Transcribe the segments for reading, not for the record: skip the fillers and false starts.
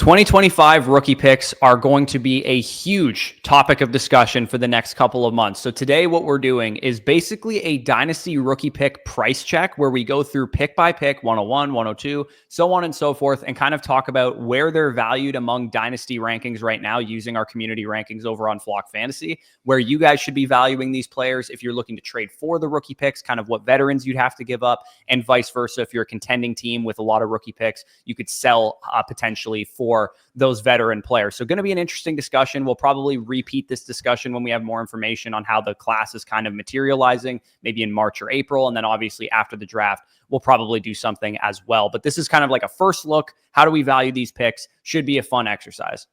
2025 rookie picks are going to be a huge topic of discussion for the next couple of months. So today what we're doing is basically a Dynasty rookie pick price check where we go through pick by pick, 101, 102, so on and so forth, and kind of talk about where they're valued among Dynasty rankings right now using our community rankings over on Flock Fantasy, where you guys should be valuing these players if you're looking to trade for the rookie picks, kind of what veterans you'd have to give up, and vice versa. If you're a contending team with a lot of rookie picks, you could sell potentially for those veteran players. So going to be an interesting discussion. We'll probably repeat this discussion when we have more information on how the class is kind of materializing, maybe in March or April. And then obviously after the draft, we'll probably do something as well. But this is kind of like a first look. How do we value these picks? Should be a fun exercise.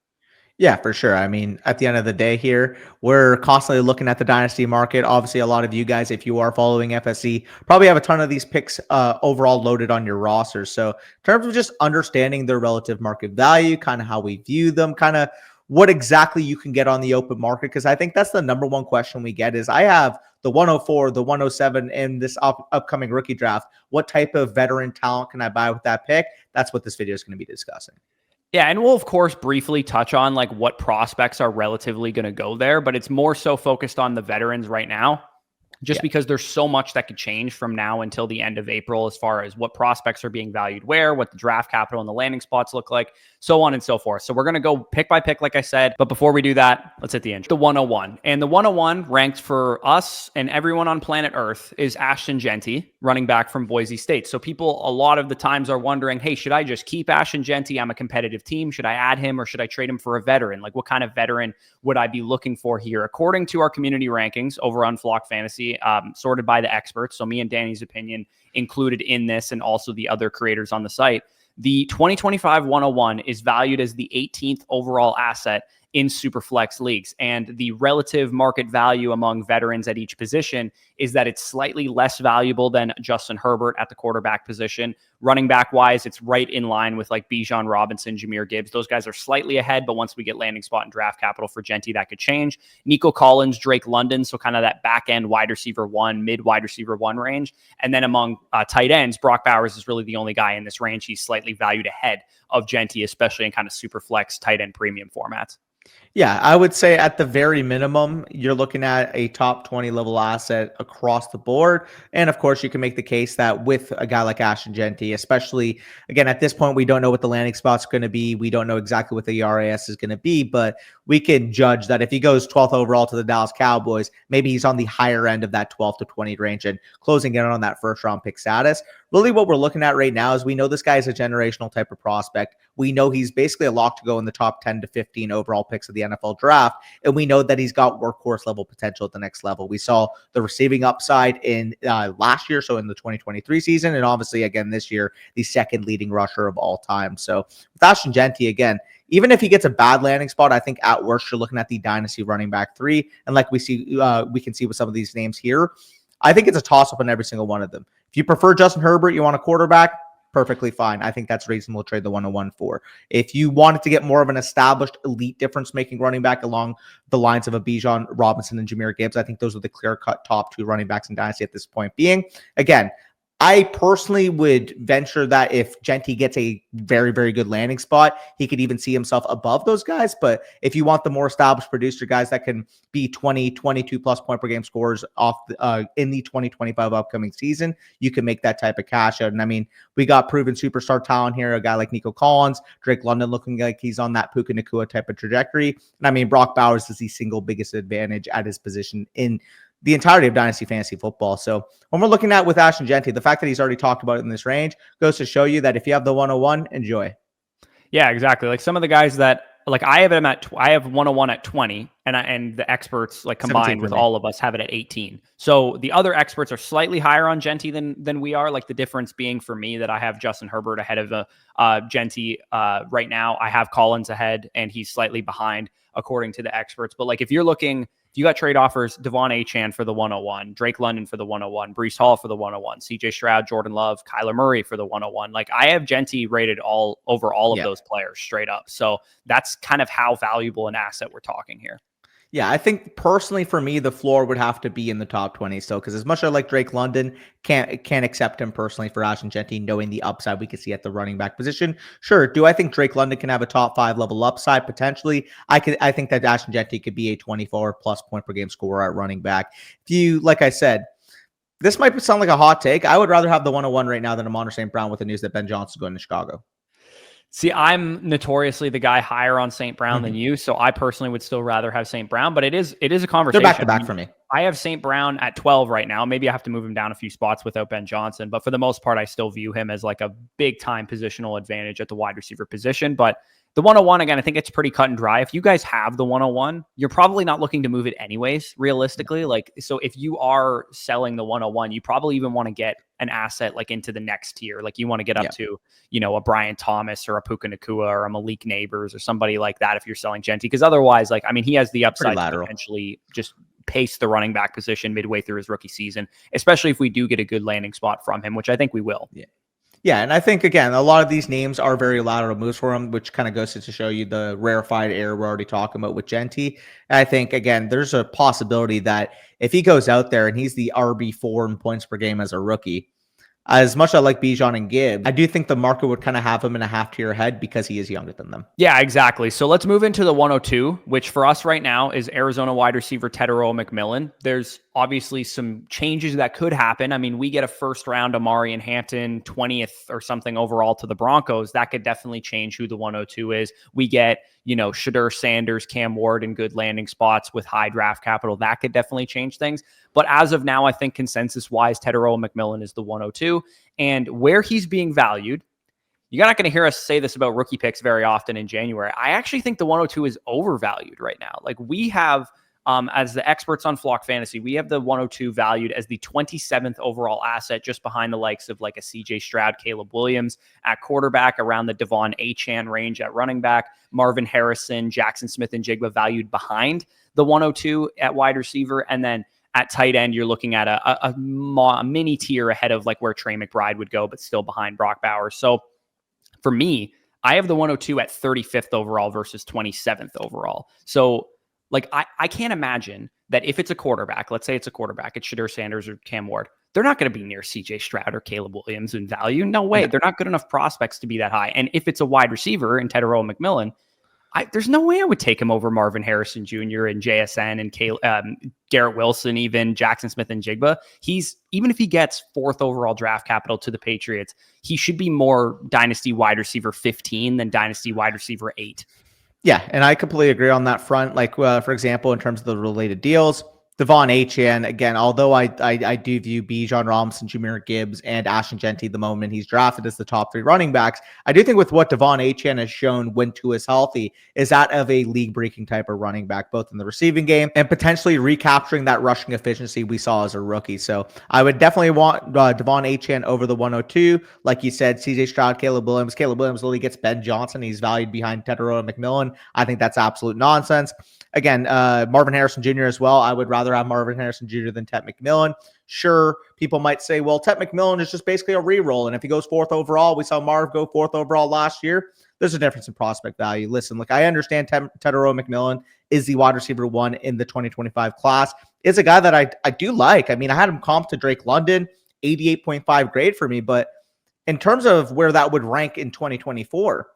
Yeah, for sure. I mean, at the end of the day here, we're constantly looking at the dynasty market. Obviously, a lot of you guys, if you are following FSC, probably have a ton of these picks overall loaded on your roster. So in terms of just understanding their relative market value, kind of how we view them, kind of what exactly you can get on the open market, because I think that's the number one question we get is I have the 104, the 107 in this upcoming rookie draft. What type of veteran talent can I buy with that pick? That's what this video is going to be discussing. Yeah, and we'll, of course, briefly touch on like what prospects are relatively going to go there, but it's more so focused on the veterans right now, just because there's so much that could change from now until the end of April as far as what prospects are being valued where, what the draft capital and the landing spots look like, so on and so forth. So we're going to go pick by pick, like I said. But before we do that, let's hit the intro. The 101. And the 101 ranked for us and everyone on planet Earth is Ashton Jeanty, running back from Boise State. So people a lot of the times are wondering, hey, should I just keep Ashton Jeanty? I'm a competitive team. Should I add him or should I trade him for a veteran? Like what kind of veteran would I be looking for here? According to our community rankings over on Flock Fantasy, sorted by the experts, so me and Danny's opinion included in this and also the other creators on the site, the 2025 101 is valued as the 18th overall asset in Superflex leagues. And the relative market value among veterans at each position is that it's slightly less valuable than Justin Herbert at the quarterback position. Running back wise, it's right in line with like Bijan Robinson, Jahmyr Gibbs. Those guys are slightly ahead, but once we get landing spot and draft capital for Jeanty, that could change. Nico Collins, Drake London, so kind of that back end wide receiver one, mid wide receiver one range. And then among tight ends, Brock Bowers is really the only guy in this range. He's slightly valued ahead of Jeanty, especially in kind of super flex tight end premium formats. Yeah, I would say at the very minimum, you're looking at a top 20 level asset across the board. And of course, you can make the case that with a guy like Ashton Jeanty, especially, again, at this point, we don't know what the landing spot's going to be. We don't know exactly what the RAS is going to be, but we can judge that if he goes 12th overall to the Dallas Cowboys, maybe he's on the higher end of that 12 to 20 range and closing in on that first round pick status. Really what we're looking at right now is we know this guy is a generational type of prospect. We know he's basically a lock to go in the top 10 to 15 overall picks of the NFL draft. And we know that he's got workhorse level potential at the next level. We saw the receiving upside in last year, so in the 2023 season. And obviously, again, this year, the second leading rusher of all time. So with Ashton Jeanty, again, even if he gets a bad landing spot, I think at worst, you're looking at the dynasty running back 3. And like we can see with some of these names here, I think it's a toss-up on every single one of them. If you prefer Justin Herbert, you want a quarterback, perfectly fine. I think that's reasonable to trade the 101 for. If you wanted to get more of an established elite difference-making running back along the lines of a Bijan Robinson and Jahmyr Gibbs, I think those are the clear-cut top 2 running backs in Dynasty at this point being. Again, I personally would venture that if Jeanty gets a very, very good landing spot, he could even see himself above those guys. But if you want the more established producer guys that can be 20, 22 plus point per game scorers off in the 2025 upcoming season, you can make that type of cash out. And I mean, we got proven superstar talent here, a guy like Nico Collins, Drake London looking like he's on that Puka Nacua type of trajectory. And I mean, Brock Bowers is the single biggest advantage at his position in the entirety of Dynasty Fantasy Football. So when we're looking at with Ashton Jeanty, the fact that he's already talked about it in this range goes to show you that if you have the 101, enjoy. Yeah, exactly. Like some of the guys that like I have him at I have 101 at 20 and the experts like combined with all of us have it at 18. So the other experts are slightly higher on Jeanty than we are. Like the difference being for me that I have Justin Herbert ahead of Jeanty right now. I have Collins ahead and he's slightly behind according to the experts. But like if you're looking, you got trade offers, Devon Achane for the 101, Drake London for the 101, Breece Hall for the 101, CJ Stroud, Jordan Love, Kyler Murray for the 101. Like I have Jeanty rated all over all of those players straight up. So that's kind of how valuable an asset we're talking here. Yeah, I think personally for me, the floor would have to be in the top 20 still, because as much as I like Drake London, can't accept him personally for Ashton Genty, knowing the upside we could see at the running back position. Sure, do I think Drake London can have a top 5 level upside potentially? I think that Ashton Genty could be a 24 plus point per game scorer at running back. If you, like I said, this might sound like a hot take. I would rather have the 101 right now than Amon St. Brown with the news that Ben Johnson's going to Chicago. See, I'm notoriously the guy higher on St. Brown than you, so I personally would still rather have St. Brown, but it is a conversation. They're back to back for me. I have St. Brown at 12 right now. Maybe I have to move him down a few spots without Ben Johnson, but for the most part, I still view him as like a big time positional advantage at the wide receiver position. But the 101, again, I think it's pretty cut and dry. If you guys have the 101, you're probably not looking to move it anyways, realistically. Like, so if you are selling the 101, you probably even want to get an asset like into the next tier. Like you want to get up to, you know, a Brian Thomas or a Puka Nakua or a Malik Neighbors or somebody like that if you're selling Genty. Because otherwise, like, I mean, he has the upside to potentially just pace the running back position midway through his rookie season, especially if we do get a good landing spot from him, which I think we will. Yeah, and I think, again, a lot of these names are very lateral moves for him, which kind of goes to show you the rarefied air we're already talking about with Genty. And I think, again, there's a possibility that if he goes out there and he's the RB4 in points per game as a rookie, as much as I like Bijan and Gibbs, I do think the market would kind of have him in a half tier ahead because he is younger than them. Yeah, exactly. So let's move into the 102, which for us right now is Arizona wide receiver Tetairoa McMillan. There's obviously some changes that could happen. I mean, we get a first round Amari and Hampton 20th or something overall to the Broncos. That could definitely change who the 102 is. We get, you know, Shadur Sanders, Cam Ward in good landing spots with high draft capital. That could definitely change things. But as of now, I think consensus-wise, Tetairoa McMillan is the 102. And where he's being valued, you're not going to hear us say this about rookie picks very often in January. I actually think the 102 is overvalued right now. Like we have, as the experts on Flock Fantasy, we have the 102 valued as the 27th overall asset, just behind the likes of like a CJ Stroud, Caleb Williams at quarterback, around the Devon Achane range at running back, Marvin Harrison, Jackson Smith, and Jigba valued behind the 102 at wide receiver. And then at tight end, you're looking at a mini tier ahead of like where Trey McBride would go, but still behind Brock Bowers. So for me, I have the 102 at 35th overall versus 27th overall. So like, I can't imagine that if it's a quarterback, let's say it's a quarterback, it's Shadur Sanders or Cam Ward, they're not going to be near CJ Stroud or Caleb Williams in value. No way. They're not good enough prospects to be that high. And if it's a wide receiver in Tetairoa McMillan, there's no way I would take him over Marvin Harrison Jr. and JSN and Garrett Wilson, even Jackson Smith and Jigba. Even if he gets 4th overall draft capital to the Patriots, he should be more dynasty wide receiver 15 than dynasty wide receiver 8. Yeah, and I completely agree on that front. Like, for example, in terms of the related deals, Devon Achane, again, although I do view Bijan Robinson, Jahmyr Gibbs, and Ashton Genty the moment he's drafted as the top 3 running backs, I do think with what Devon Achane has shown when Tua is healthy is that of a league-breaking type of running back, both in the receiving game and potentially recapturing that rushing efficiency we saw as a rookie. So I would definitely want Devon Achane over the 102. Like you said, CJ Stroud, Caleb Williams. Caleb Williams literally gets Ben Johnson. He's valued behind Tetairoa McMillan. I think that's absolute nonsense. Again, Marvin Harrison Jr. as well. I would rather have Marvin Harrison Jr. than Tet McMillan. Sure, people might say, well, Tet McMillan is just basically a re-roll. And if he goes 4th overall, we saw Marv go 4th overall last year. There's a difference in prospect value. Listen, look, I understand Tetairoa McMillan is the wide receiver 1 in the 2025 class. It's a guy that I do like. I mean, I had him comp to Drake London, 88.5 grade for me. But in terms of where that would rank in 2024,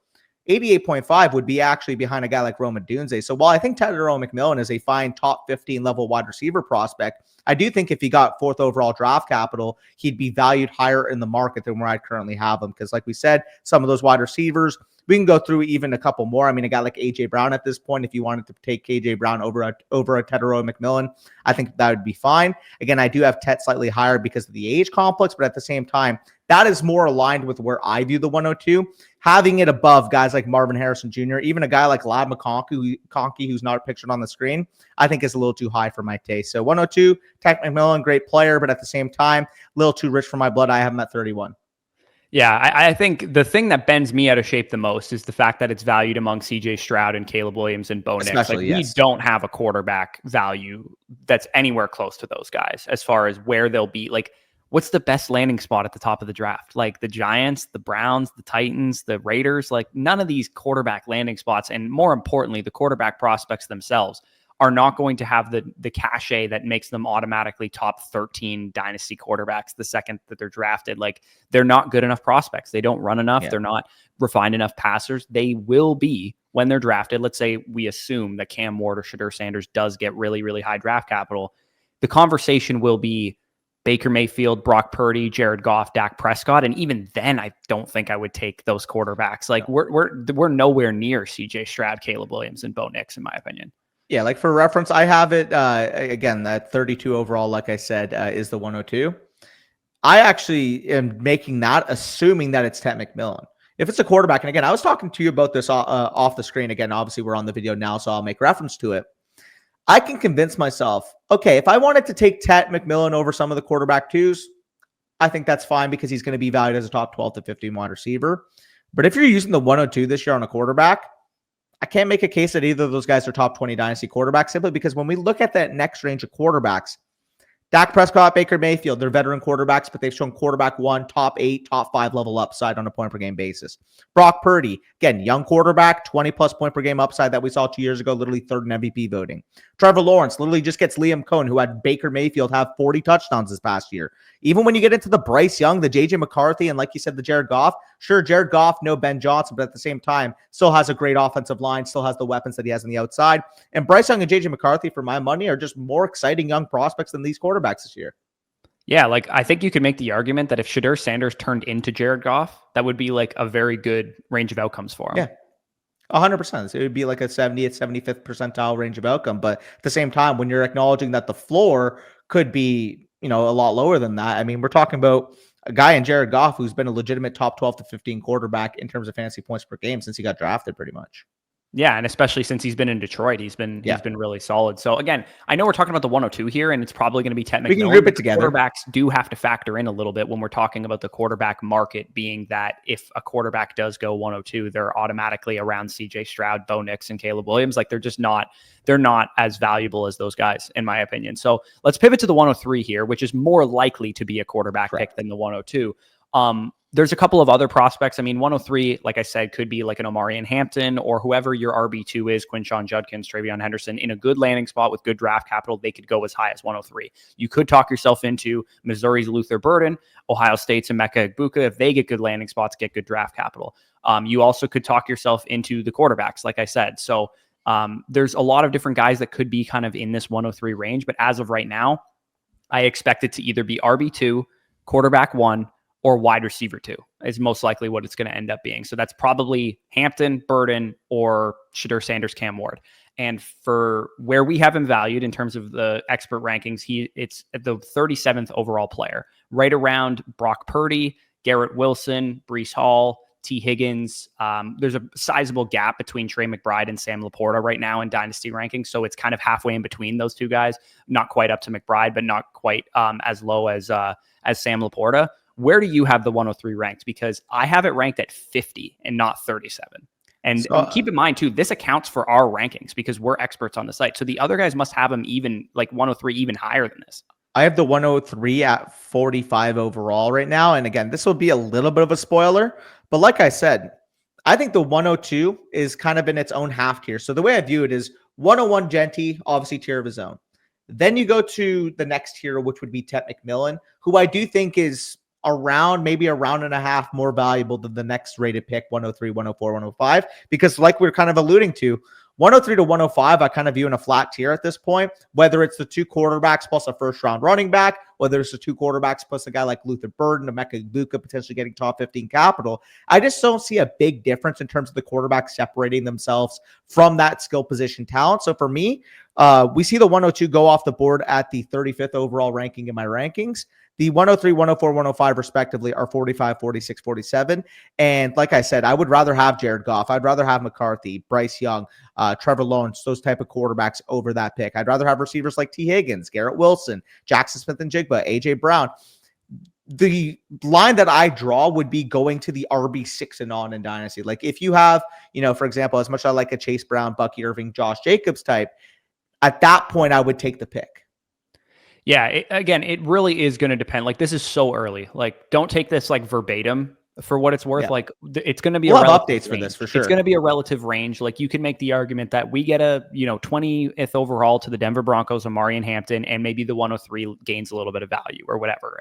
88.5 would be actually behind a guy like Rome Odunze. So while I think Tetairoa McMillan is a fine top 15 level wide receiver prospect, I do think if he got 4th overall draft capital, he'd be valued higher in the market than where I currently have him. Because like we said, some of those wide receivers, we can go through even a couple more. I mean, a guy like AJ Brown at this point, if you wanted to take KJ Brown over a Tetairoa McMillan, I think that would be fine. Again, I do have Tet slightly higher because of the age complex, but at the same time, that is more aligned with where I view the 102. Having it above guys like Marvin Harrison Jr., even a guy like Lad McConkey, who's not pictured on the screen, I think is a little too high for my taste. So 102, Tet McMillan, great player, but at the same time, a little too rich for my blood. I have him at 31. Yeah, I think the thing that bends me out of shape the most is the fact that it's valued among CJ Stroud and Caleb Williams and Bo Nix. Like, we don't have a quarterback value that's anywhere close to those guys as far as where they'll be. Like, what's the best landing spot at the top of the draft? Like the Giants, the Browns, the Titans, the Raiders, like none of these quarterback landing spots, and more importantly, the quarterback prospects themselves are not going to have the cachet that makes them automatically top 13 dynasty quarterbacks the second that they're drafted. Like, they're not good enough prospects. They don't run enough. They're not refined enough passers. They will be when they're drafted. Let's say we assume that Cam Ward or Shedeur Sanders does get really, really high draft capital. The conversation will be Baker Mayfield, Brock Purdy, Jared Goff, Dak Prescott, and even then, I don't think I would take those quarterbacks. Like, we're nowhere near C.J. Stroud, Caleb Williams, and Bo Nix, in my opinion. Yeah, like for reference, I have it again. That 32 overall, like I said, is the 102. I actually am making that assuming that it's Ted McMillan. If it's a quarterback, and again, I was talking to you about this off the screen. Again, obviously, we're on the video now, so I'll make reference to it. I can convince myself, okay, if I wanted to take Ted McMillan over some of the quarterback twos, I think that's fine because he's going to be valued as a top 12 to 15 wide receiver. But if you're using the 102 this year on a quarterback, I can't make a case that either of those guys are top 20 dynasty quarterbacks simply because when we look at that next range of quarterbacks, Dak Prescott, Baker Mayfield, they're veteran quarterbacks, but they've shown quarterback 1, top 8, top 5 level upside on a point per game basis. Brock Purdy, again, young quarterback, 20 plus point per game upside that we saw 2 years ago, literally third in MVP voting. Trevor Lawrence literally just gets Liam Cohen, who had Baker Mayfield have 40 touchdowns this past year. Even when you get into the Bryce Young, the JJ McCarthy, and like you said, the Jared Goff, sure, Jared Goff, no Ben Johnson, but at the same time, still has a great offensive line, still has the weapons that he has on the outside. And Bryce Young and JJ McCarthy, for my money, are just more exciting young prospects than these quarterbacks this year. Yeah, like I think you could make the argument that if Shedeur Sanders turned into Jared Goff, that would be like a very good range of outcomes for him. Yeah. 100%. So it would be like a 70th, 75th percentile range of outcome. But at the same time, when you're acknowledging that the floor could be, a lot lower than that. I mean, we're talking about a guy in Jared Goff who's been a legitimate top 12 to 15 quarterback in terms of fantasy points per game since he got drafted pretty much. Yeah, and especially since he's been in Detroit, he's been really solid. So again, I know we're talking about the 102 here, and it's probably going to be Ted McMillan. We can group it together. Quarterbacks do have to factor in a little bit when we're talking about the quarterback market, being that if a quarterback does go 102, they're automatically around C.J. Stroud, Bo Nix, and Caleb Williams. Like they're not as valuable as those guys, in my opinion. So let's pivot to the 103 here, which is more likely to be a quarterback pick than the 102. There's a couple of other prospects. I mean, 103, like I said, could be like an Omarion Hampton or whoever your RB2 is, Quinshon Judkins, Travion Henderson, in a good landing spot with good draft capital. They could go as high as 103. You could talk yourself into Missouri's Luther Burden, Ohio State's Emeka Egbuka. If they get good landing spots, get good draft capital. You also could talk yourself into the quarterbacks, like I said. So there's a lot of different guys that could be kind of in this 103 range. But as of right now, I expect it to either be RB2, quarterback 1, or wide receiver 2 is most likely what it's going to end up being. So that's probably Hampton, Burden, or Shedeur Sanders, Cam Ward. And for where we have him valued in terms of the expert rankings, it's the 37th overall player, right around Brock Purdy, Garrett Wilson, Breece Hall, T. Higgins. There's a sizable gap between Trey McBride and Sam Laporta right now in Dynasty rankings. So it's kind of halfway in between those two guys, not quite up to McBride, but not quite as low as Sam Laporta. Where do you have the 103 ranked? Because I have it ranked at 50 and not 37. And keep in mind, too, this accounts for our rankings because we're experts on the site. So the other guys must have them even like 103, even higher than this. I have the 103 at 45 overall right now. And again, this will be a little bit of a spoiler. But like I said, I think the 102 is kind of in its own half tier. So the way I view it is 101 Genty, obviously tier of his own. Then you go to the next tier, which would be Ted McMillan, who I do think is maybe a round and a half more valuable than the next rated pick, 103, 104, 105. Because like we're kind of alluding to, 103 to 105, I kind of view in a flat tier at this point, whether it's the two quarterbacks plus a first round running back, whether it's the two quarterbacks plus a guy like Luther Burden, Emeka Egbuka potentially getting top 15 capital. I just don't see a big difference in terms of the quarterbacks separating themselves from that skill position talent. So for me, we see the 102 go off the board at the 35th overall ranking in my rankings. The 103, 104, 105 respectively are 45, 46, 47. And like I said, I would rather have Jared Goff. I'd rather have McCarthy, Bryce Young, Trevor Lawrence, those type of quarterbacks over that pick. I'd rather have receivers like T. Higgins, Garrett Wilson, Jackson Smith and Jigba, A.J. Brown. The line that I draw would be going to the RB6 and on in Dynasty. Like if you have, for example, as much as I like a Chase Brown, Bucky Irving, Josh Jacobs type, at that point I would take the pick. Yeah, it really is going to depend. Like, this is so early. Like, don't take this like verbatim For what it's worth, Yeah. like it's going to be We'll a have relative updates for range. this for It's sure. going to be a relative range. Like you can make the argument that we get a 20th overall to the Denver Broncos, Amari and Hampton, and maybe the 103 gains a little bit of value or whatever.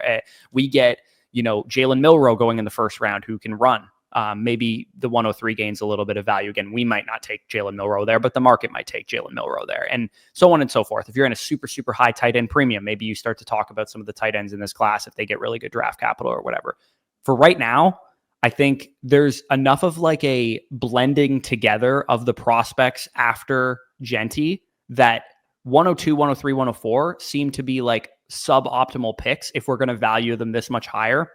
We get Jalen Milroe going in the first round who can run. Maybe the 103 gains a little bit of value. Again, we might not take Jalen Milroe there, but the market might take Jalen Milroe there, and so on and so forth. If you're in a super, super high tight end premium, maybe you start to talk about some of the tight ends in this class if they get really good draft capital or whatever. For right now, I think there's enough of like a blending together of the prospects after Genty that 102, 103, 104 seem to be like suboptimal picks if we're going to value them this much higher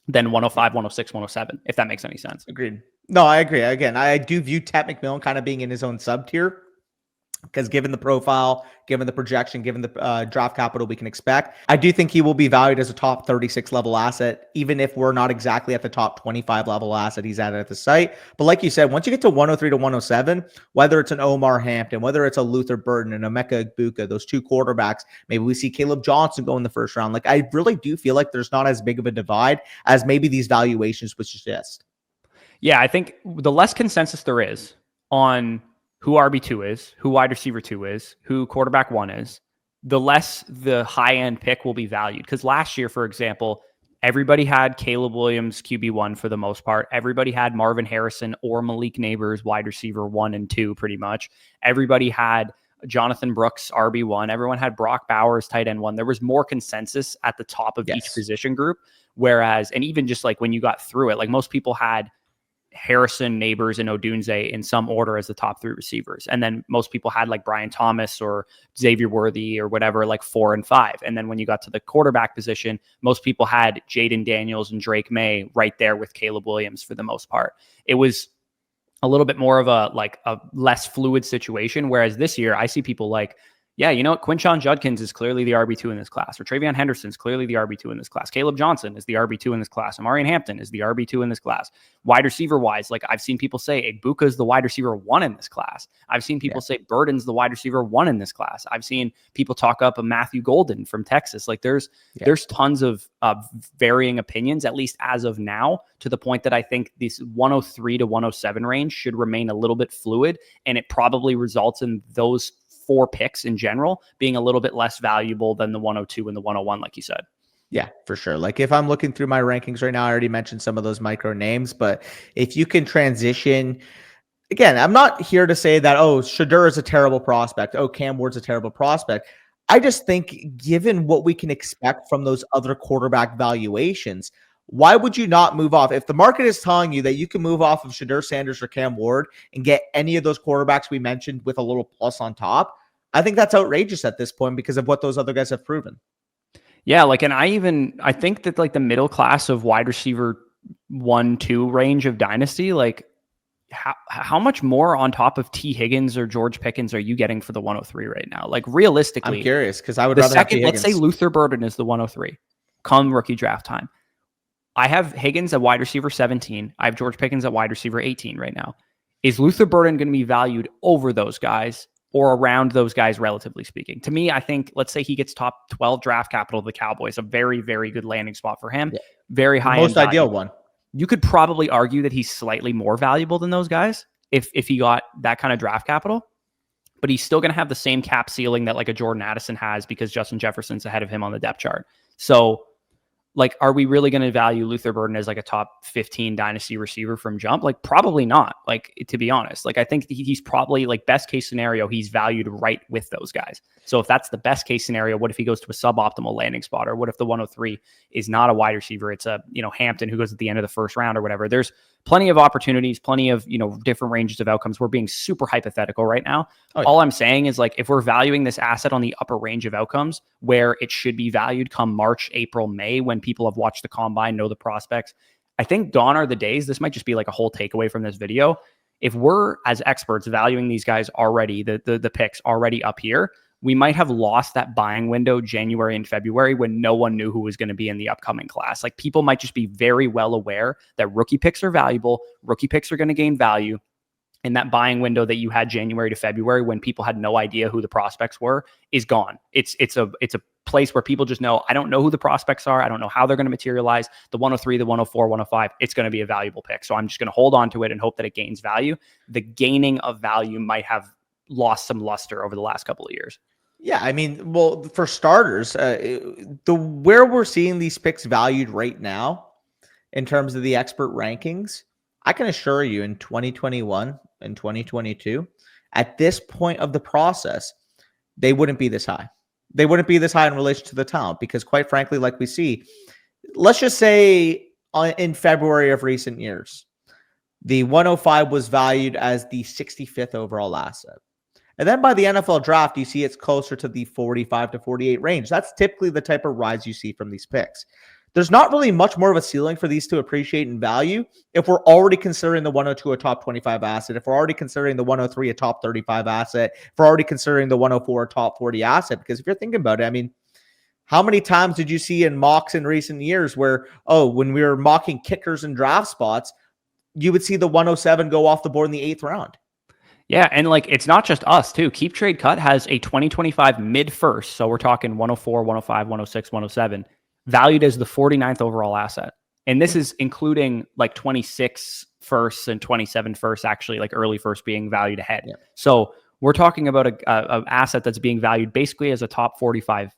than 105, 106, 107, if that makes any sense. Agreed. No, I agree. Again, I do view Ted McMillan kind of being in his own sub tier because given the profile, given the projection, given the draft capital we can expect, I do think he will be valued as a top 36 level asset, even if we're not exactly at the top 25 level asset he's at the site. But like you said, once you get to 103 to 107, whether it's an Omar Hampton, whether it's a Luther Burden and a Emeka Egbuka, those two quarterbacks, maybe we see Caleb Johnson go in the first round. Like I really do feel like there's not as big of a divide as maybe these valuations would suggest. Yeah, I think the less consensus there is on who RB2 is, who wide receiver 2 is, who quarterback 1 is, the less the high-end pick will be valued. Because last year, for example, everybody had Caleb Williams QB1 for the most part. Everybody had Marvin Harrison or Malik Neighbors wide receiver 1 and 2 pretty much. Everybody had Jonathan Brooks RB1. Everyone had Brock Bowers tight end 1. There was more consensus at the top of each position group. Whereas, and even just like when you got through it, like most people had Harrison, Neighbors, and Odunze in some order as the top 3 receivers. And then most people had like Brian Thomas or Xavier Worthy or whatever, like 4 and 5. And then when you got to the quarterback position, most people had Jaden Daniels and Drake May right there with Caleb Williams for the most part. It was a little bit more of a less fluid situation. Whereas this year I see people like, yeah, you know what? Quinshon Judkins is clearly the RB2 in this class, or Travion Henderson is clearly the RB2 in this class. Caleb Johnson is the RB2 in this class. Amari Hampton is the RB2 in this class. Wide receiver wise, like I've seen people say Egbuka is the wide receiver 1 in this class. I've seen people say Burden's the wide receiver 1 in this class. I've seen people talk up a Matthew Golden from Texas. Like there's tons of varying opinions, at least as of now, to the point that I think this 103 to 107 range should remain a little bit fluid, and it probably results in those 4 picks in general being a little bit less valuable than the 102 and the 101, like you said. Yeah, for sure. Like if I'm looking through my rankings right now, I already mentioned some of those micro names, but if you can transition, again, I'm not here to say that, oh, Shadur is a terrible prospect. Oh, Cam Ward's a terrible prospect. I just think given what we can expect from those other quarterback valuations, why would you not move off? If the market is telling you that you can move off of Shadur Sanders or Cam Ward and get any of those quarterbacks we mentioned with a little plus on top, I think that's outrageous at this point because of what those other guys have proven. Yeah, like, and I think that like the middle class of wide receiver 1-2 range of Dynasty, like how much more on top of T Higgins or George Pickens are you getting for the 103 right now? Like realistically, I'm curious because I would rather have T Higgins. Let's say Luther Burden is the 103 come rookie draft time. I have Higgins at wide receiver 17. I have George Pickens at wide receiver 18 right now. Is Luther Burden going to be valued over those guys or around those guys, relatively speaking? To me, I think, let's say he gets top 12 draft capital of the Cowboys, a very, very good landing spot for him. Yeah. Very high. Most ideal one. You could probably argue that he's slightly more valuable than those guys if he got that kind of draft capital, but he's still going to have the same cap ceiling that like a Jordan Addison has because Justin Jefferson's ahead of him on the depth chart. So like, are we really going to value Luther Burden as like a top 15 dynasty receiver from jump? Like, probably not. Like, to be honest, like, I think he's probably like best case scenario, he's valued right with those guys. So if that's the best case scenario, what if he goes to a suboptimal landing spot? Or what if the 103 is not a wide receiver? It's a, Hampton who goes at the end of the first round or whatever. There's plenty of opportunities, plenty of, different ranges of outcomes. We're being super hypothetical right now. Oh, yeah. All I'm saying is like, if we're valuing this asset on the upper range of outcomes where it should be valued come March, April, May, when people have watched the combine, know the prospects, I think gone are the days. This might just be like a whole takeaway from this video. If we're as experts valuing these guys already, the picks already up here, we might have lost that buying window January and February when no one knew who was going to be in the upcoming class. Like, people might just be very well aware that rookie picks are valuable. Rookie picks are going to gain value. And that buying window that you had January to February when people had no idea who the prospects were is gone. It's a place where people just know, I don't know who the prospects are. I don't know how they're going to materialize. The 103, the 104, 105, it's going to be a valuable pick. So I'm just going to hold on to it and hope that it gains value. The gaining of value might have lost some luster over the last couple of years. Yeah, I mean, well, for starters, where we're seeing these picks valued right now in terms of the expert rankings, I can assure you in 2021 and 2022, at this point of the process, they wouldn't be this high. They wouldn't be this high in relation to the talent because, quite frankly, like we see, let's just say in February of recent years, the 105 was valued as the 65th overall asset. And then by the NFL draft, you see it's closer to the 45 to 48 range. That's typically the type of rise you see from these picks. There's not really much more of a ceiling for these to appreciate in value if we're already considering the 102 a top 25 asset, if we're already considering the 103 a top 35 asset, if we're already considering the 104 a top 40 asset. Because if you're thinking about it, I mean, how many times did you see in mocks in recent years where, when we were mocking kickers and draft spots, you would see the 107 go off the board in the 8th round? Yeah, and like it's not just us too. Keep Trade Cut has a 2025 mid first, so we're talking 104, 105, 106, 107, valued as the 49th overall asset. And this is including like 26 firsts and 27 firsts, actually like early first being valued ahead. Yeah. So we're talking about a asset that's being valued basically as a top 45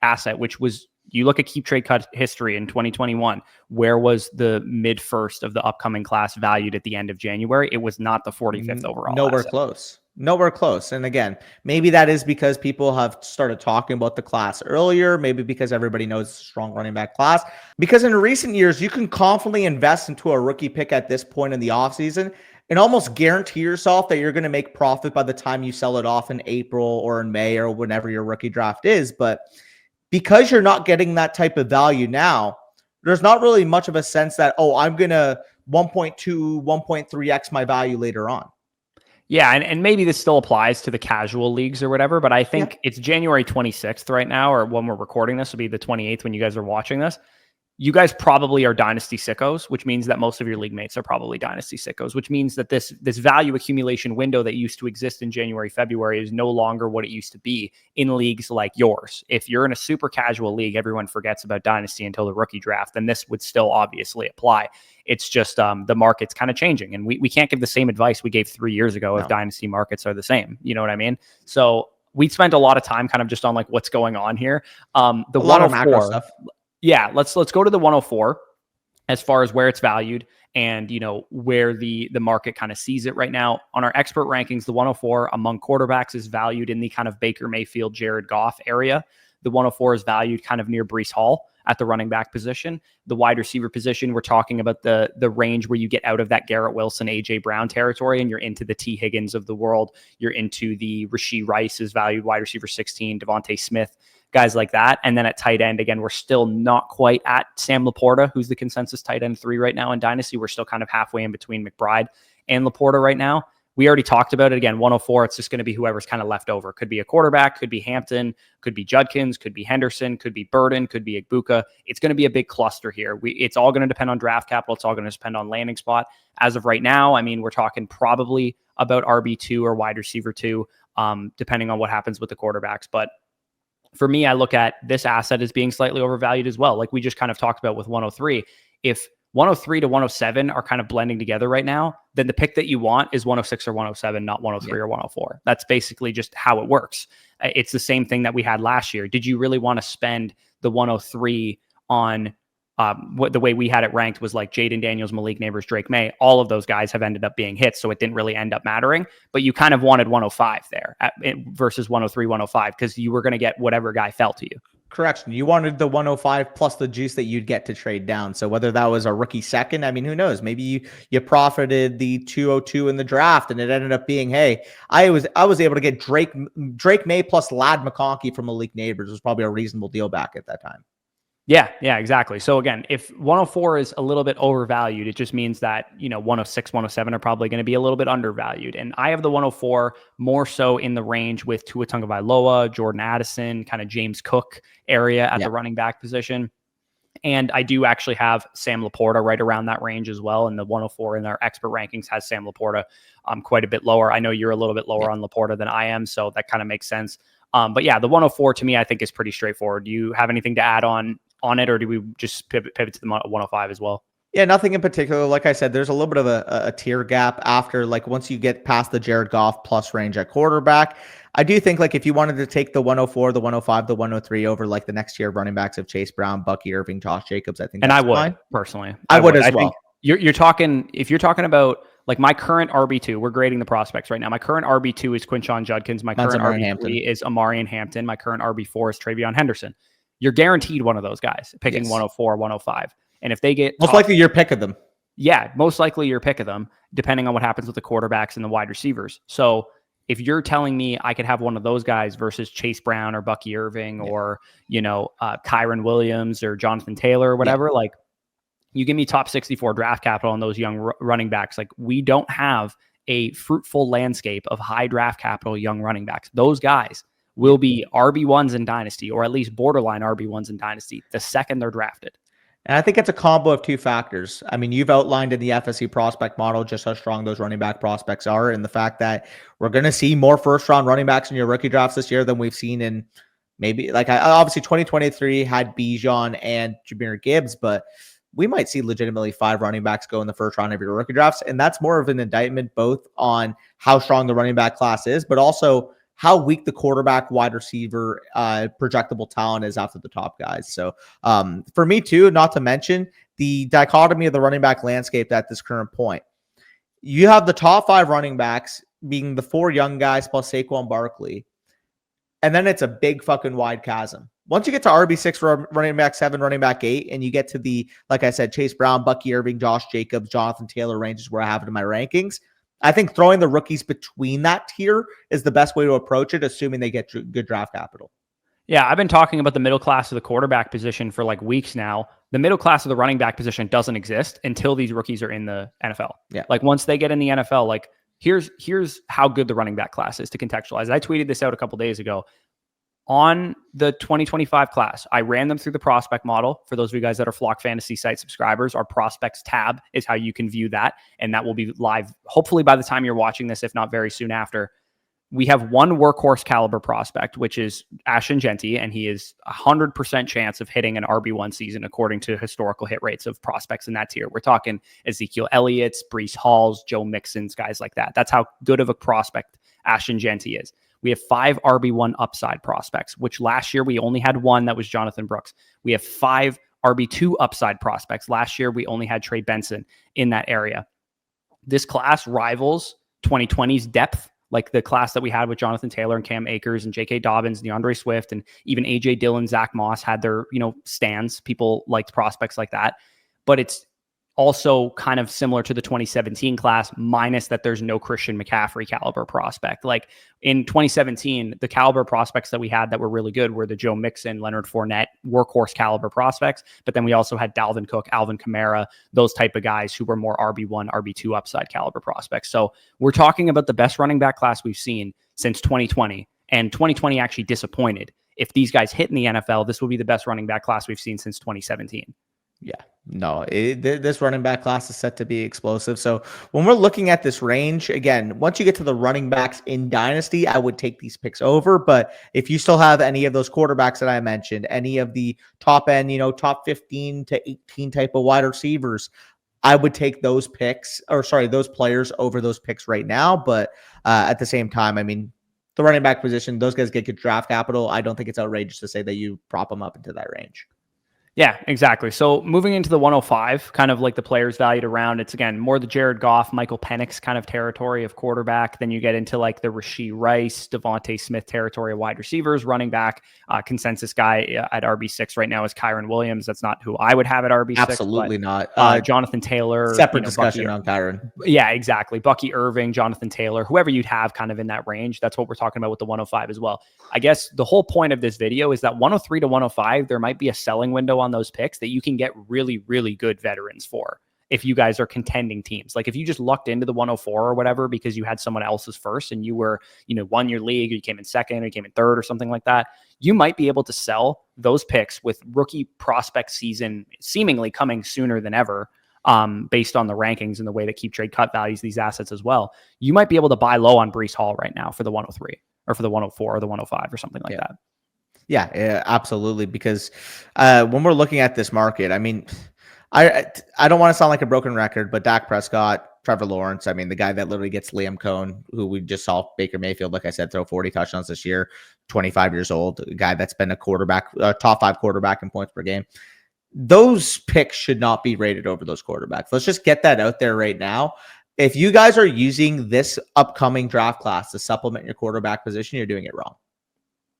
asset, which was, you look at Keep Trade Cut history in 2021, where was the mid first of the upcoming class valued at the end of January? It was not the 45th overall. Nowhere close. Nowhere close. And again, maybe that is because people have started talking about the class earlier, maybe because everybody knows it's a strong running back class. Because in recent years, you can confidently invest into a rookie pick at this point in the offseason and almost guarantee yourself that you're going to make profit by the time you sell it off in April or in May or whenever your rookie draft is. But because you're not getting that type of value now, there's not really much of a sense that, I'm going to 1.2, 1.3x my value later on. Yeah, and maybe this still applies to the casual leagues or whatever, but I think it's January 26th right now, or when we're recording this, will be the 28th when you guys are watching this. You guys probably are Dynasty sickos, which means that most of your league mates are probably Dynasty sickos, which means that this value accumulation window that used to exist in January, February is no longer what it used to be in leagues like yours. If you're in a super casual league, everyone forgets about Dynasty until the rookie draft, then this would still obviously apply. It's just the market's kind of changing, and we can't give the same advice we gave 3 years ago if Dynasty markets are the same. You know what I mean? So we spent a lot of time kind of just on like what's going on here. The a lot of macro stuff. Yeah, let's go to the 104 as far as where it's valued and, where the market kind of sees it right now. On our expert rankings, the 104 among quarterbacks is valued in the kind of Baker Mayfield, Jared Goff area. The 104 is valued kind of near Breece Hall at the running back position. The wide receiver position, we're talking about the range where you get out of that Garrett Wilson, AJ Brown territory and you're into the T. Higgins of the world. You're into the Rashee Rice is valued wide receiver 16, Devontae Smith, guys like that. And then at tight end, again, we're still not quite at Sam Laporta, who's the consensus tight end 3 right now in Dynasty. We're still kind of halfway in between McBride and Laporta right now. We already talked about it. Again, 104, it's just going to be whoever's kind of left over. Could be a quarterback, could be Hampton, could be Judkins, could be Henderson, could be Burden, could be Igbuka. It's going to be a big cluster here. It's all going to depend on draft capital. It's all going to depend on landing spot. As of right now, I mean, we're talking probably about RB2 or wide receiver 2, depending on what happens with the quarterbacks. But for me, I look at this asset as being slightly overvalued as well. Like we just kind of talked about with 103. If 103 to 107 are kind of blending together right now, then the pick that you want is 106 or 107, not 103 or 104. That's basically just how it works. It's the same thing that we had last year. Did you really want to spend the 103 on what the way we had it ranked was like Jaden Daniels, Malik Neighbors, Drake May. All of those guys have ended up being hits, so it didn't really end up mattering. But you kind of wanted 105 there versus 103, 105 because you were going to get whatever guy fell to you. Correction. You wanted the 105 plus the juice that you'd get to trade down. So whether that was a rookie second, I mean, who knows? Maybe you profited the 202 in the draft and it ended up being, hey, I was able to get Drake May plus Ladd McConkey from Malik Neighbors. It was probably a reasonable deal back at that time. Yeah, exactly. So again, if 104 is a little bit overvalued, it just means that, 106, 107 are probably going to be a little bit undervalued. And I have the 104 more so in the range with Tua Tagovailoa, Jordan Addison, kind of James Cook area at the running back position. And I do actually have Sam Laporta right around that range as well. And the 104 in our expert rankings has Sam Laporta quite a bit lower. I know you're a little bit lower on Laporta than I am, so that kind of makes sense. But yeah, the 104 to me, I think is pretty straightforward. Do you have anything to add on it, or do we just pivot to the 105 as well? Yeah, nothing in particular. Like I said, there's a little bit of a tier gap after, like, once you get past the Jared Goff plus range at quarterback. I do think, like, if you wanted to take the 104, the 105, the 103 over, like, the next tier of running backs of Chase Brown, Bucky Irving, Josh Jacobs, I think And that's I would fine. personally, I would as I well. think you're talking, if you're talking about like my current RB2, we're grading the prospects right now. My current RB2 is Quinshon Judkins. My current RB3 is Amarian Hampton. My current RB4 is Travion Henderson. You're guaranteed one of those guys picking 104, 105. And if they get most likely your pick of them. Yeah, most likely your pick of them, depending on what happens with the quarterbacks and the wide receivers. So if you're telling me I could have one of those guys versus Chase Brown or Bucky Irving or, Kyron Williams or Jonathan Taylor or whatever, like, you give me top 64 draft capital on those young running backs. Like, we don't have a fruitful landscape of high draft capital young running backs. Those guys will be RB1s in Dynasty, or at least borderline RB1s in Dynasty, the second they're drafted. And I think it's a combo of two factors. I mean, you've outlined in the FSC prospect model just how strong those running back prospects are, and the fact that we're going to see more first-round running backs in your rookie drafts this year than we've seen in maybe, like, obviously 2023 had Bijan and Jahmyr Gibbs, but we might see legitimately 5 running backs go in the first round of your rookie drafts. And that's more of an indictment both on how strong the running back class is, but also how weak the quarterback, wide receiver, projectable talent is after the top guys. So for me too, not to mention the dichotomy of the running back landscape at this current point. You have the top 5 running backs being the 4 young guys plus Saquon Barkley. And then it's a big fucking wide chasm. Once you get to RB6, running back 7, running back 8, and you get to the, like I said, Chase Brown, Bucky Irving, Josh Jacobs, Jonathan Taylor ranges where I have it in my rankings, I think throwing the rookies between that tier is the best way to approach it, assuming they get good draft capital. Yeah, I've been talking about the middle class of the quarterback position for like weeks now. The middle class of the running back position doesn't exist until these rookies are in the NFL. Yeah. Like, once they get in the NFL, like, here's how good the running back class is to contextualize. I tweeted this out a couple days ago. On the 2025 class, I ran them through the prospect model. For those of you guys that are Flock Fantasy site subscribers, our prospects tab is how you can view that. And that will be live, hopefully by the time you're watching this, if not very soon after. We have one workhorse caliber prospect, which is Ashton Genty, and he is 100% chance of hitting an RB1 season according to historical hit rates of prospects in that tier. We're talking Ezekiel Elliott's, Breece Hall's, Joe Mixon's, guys like that. That's how good of a prospect Ashton Genty is. We have 5 RB1 upside prospects, which last year we only had one, that was Jonathan Brooks. We have 5 RB2 upside prospects. Last year we only had Trey Benson in that area. This class rivals 2020's depth, like the class that we had with Jonathan Taylor and Cam Akers and J.K. Dobbins, DeAndre Swift, and even A.J. Dillon, Zach Moss had their, stands. People liked prospects like that. But it's also kind of similar to the 2017 class, minus that there's no Christian McCaffrey caliber prospect. Like, in 2017, the caliber prospects that we had that were really good were the Joe Mixon, Leonard Fournette, workhorse caliber prospects. But then we also had Dalvin Cook, Alvin Kamara, those type of guys who were more RB1, RB2 upside caliber prospects. So we're talking about the best running back class we've seen since 2020. And 2020 actually disappointed. If these guys hit in the NFL, this will be the best running back class we've seen since 2017. Yeah, no, this running back class is set to be explosive. So when we're looking at this range, again, once you get to the running backs in Dynasty, I would take these picks over. But if you still have any of those quarterbacks that I mentioned, any of the top end, top 15 to 18 type of wide receivers, I would take those players over those picks right now. But at the same time, I mean, the running back position, those guys get good draft capital. I don't think it's outrageous to say that you prop them up into that range. Yeah, exactly. So moving into the 105, kind of like the players valued around, it's again more the Jared Goff, Michael Penix kind of territory of quarterback. Then you get into like the Rashee Rice, Devontae Smith territory of wide receivers. Running back, consensus guy at RB6 right now is Kyron Williams. That's not who I would have at RB6. Absolutely not. Jonathan Taylor. Separate discussion on Kyron. Yeah, exactly. Bucky Irving, Jonathan Taylor, whoever you'd have kind of in that range. That's what we're talking about with the 105 as well. I guess the whole point of this video is that 103 to 105, there might be a selling window on those picks that you can get really, really good veterans for if you guys are contending teams. Like, if you just lucked into the 104 or whatever because you had someone else's first and you were, won your league, or you came in second, or you came in third or something like that, you might be able to sell those picks with rookie prospect season seemingly coming sooner than ever, based on the rankings and the way that Keep Trade Cut values these assets as well. You might be able to buy low on Breece Hall right now for the 103. or for the 104 or the 105 or something like that. Yeah, absolutely. Because when we're looking at this market, I mean, I don't want to sound like a broken record, but Dak Prescott, Trevor Lawrence, I mean, the guy that literally gets Liam Cohn, who we just saw Baker Mayfield, like I said, throw 40 touchdowns this year, 25 years old, a guy that's been a quarterback, top 5 quarterback in points per game. Those picks should not be rated over those quarterbacks. Let's just get that out there right now. If you guys are using this upcoming draft class to supplement your quarterback position, you're doing it wrong.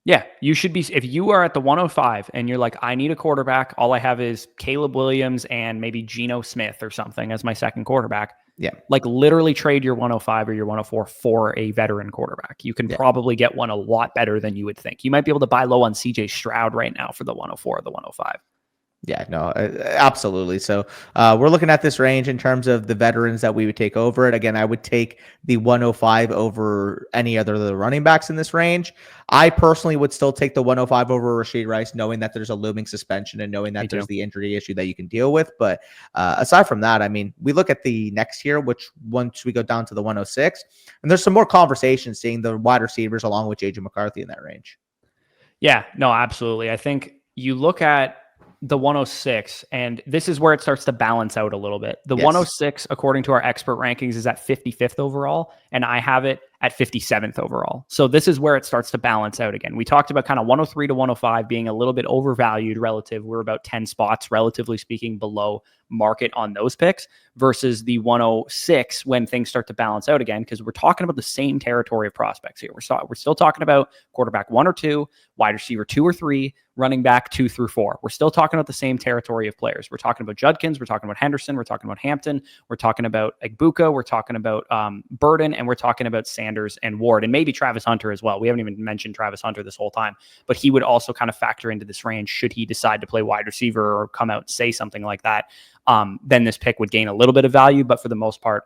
Yeah, you should be. If you are at the 105 and you're like, I need a quarterback, all I have is Caleb Williams and maybe Geno Smith or something as my second quarterback. Yeah. Like literally trade your 105 or your 104 for a veteran quarterback. You can probably get one a lot better than you would think. You might be able to buy low on CJ Stroud right now for the 104 or the 105. Yeah, no, absolutely. So we're looking at this range in terms of the veterans that we would take over it. Again, I would take the 105 over any other of the running backs in this range. I personally would still take the 105 over Rashee Rice, knowing that there's a looming suspension and knowing that there's the injury issue that you can deal with. But aside from that, I mean, we look at the next year, which once we go down to the 106, and there's some more conversation seeing the wide receivers along with JJ McCarthy in that range. Yeah, no, absolutely. I think you look at the 106, and this is where it starts to balance out a little bit. The 106, according to our expert rankings, is at 55th overall, and I have it at 57th overall. So this is where it starts to balance out again. We talked about kind of 103 to 105 being a little bit overvalued relative. We're about 10 spots, relatively speaking, below market on those picks versus the 106 when things start to balance out again, because we're talking about the same territory of prospects here. We're still talking about quarterback 1 or 2, wide receiver 2 or 3, running back 2 through 4. We're still talking about the same territory of players. We're talking about Judkins, we're talking about Henderson, we're talking about Hampton, we're talking about Egbuka, we're talking about Burden, and we're talking about Sanders and Ward, and maybe Travis Hunter as well. We haven't even mentioned Travis Hunter this whole time, but he would also kind of factor into this range should he decide to play wide receiver or come out and say something like that. Then this pick would gain a little bit of value, but for the most part,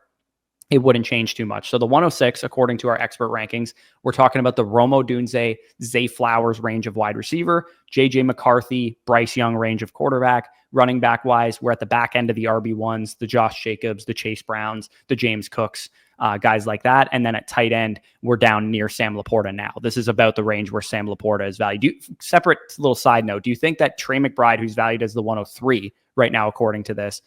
it wouldn't change too much. So the 106, according to our expert rankings, we're talking about the Romo Dunze, Zay Flowers range of wide receiver, JJ McCarthy, Bryce Young range of quarterback. Running back wise, we're at the back end of the RB1s, the Josh Jacobs, the Chase Browns, the James Cooks, guys like that. And then at tight end, we're down near Sam Laporta now. This is about the range where Sam Laporta is valued. Separate little side note, do you think that Trey McBride, who's valued as the 103 right now, according to this,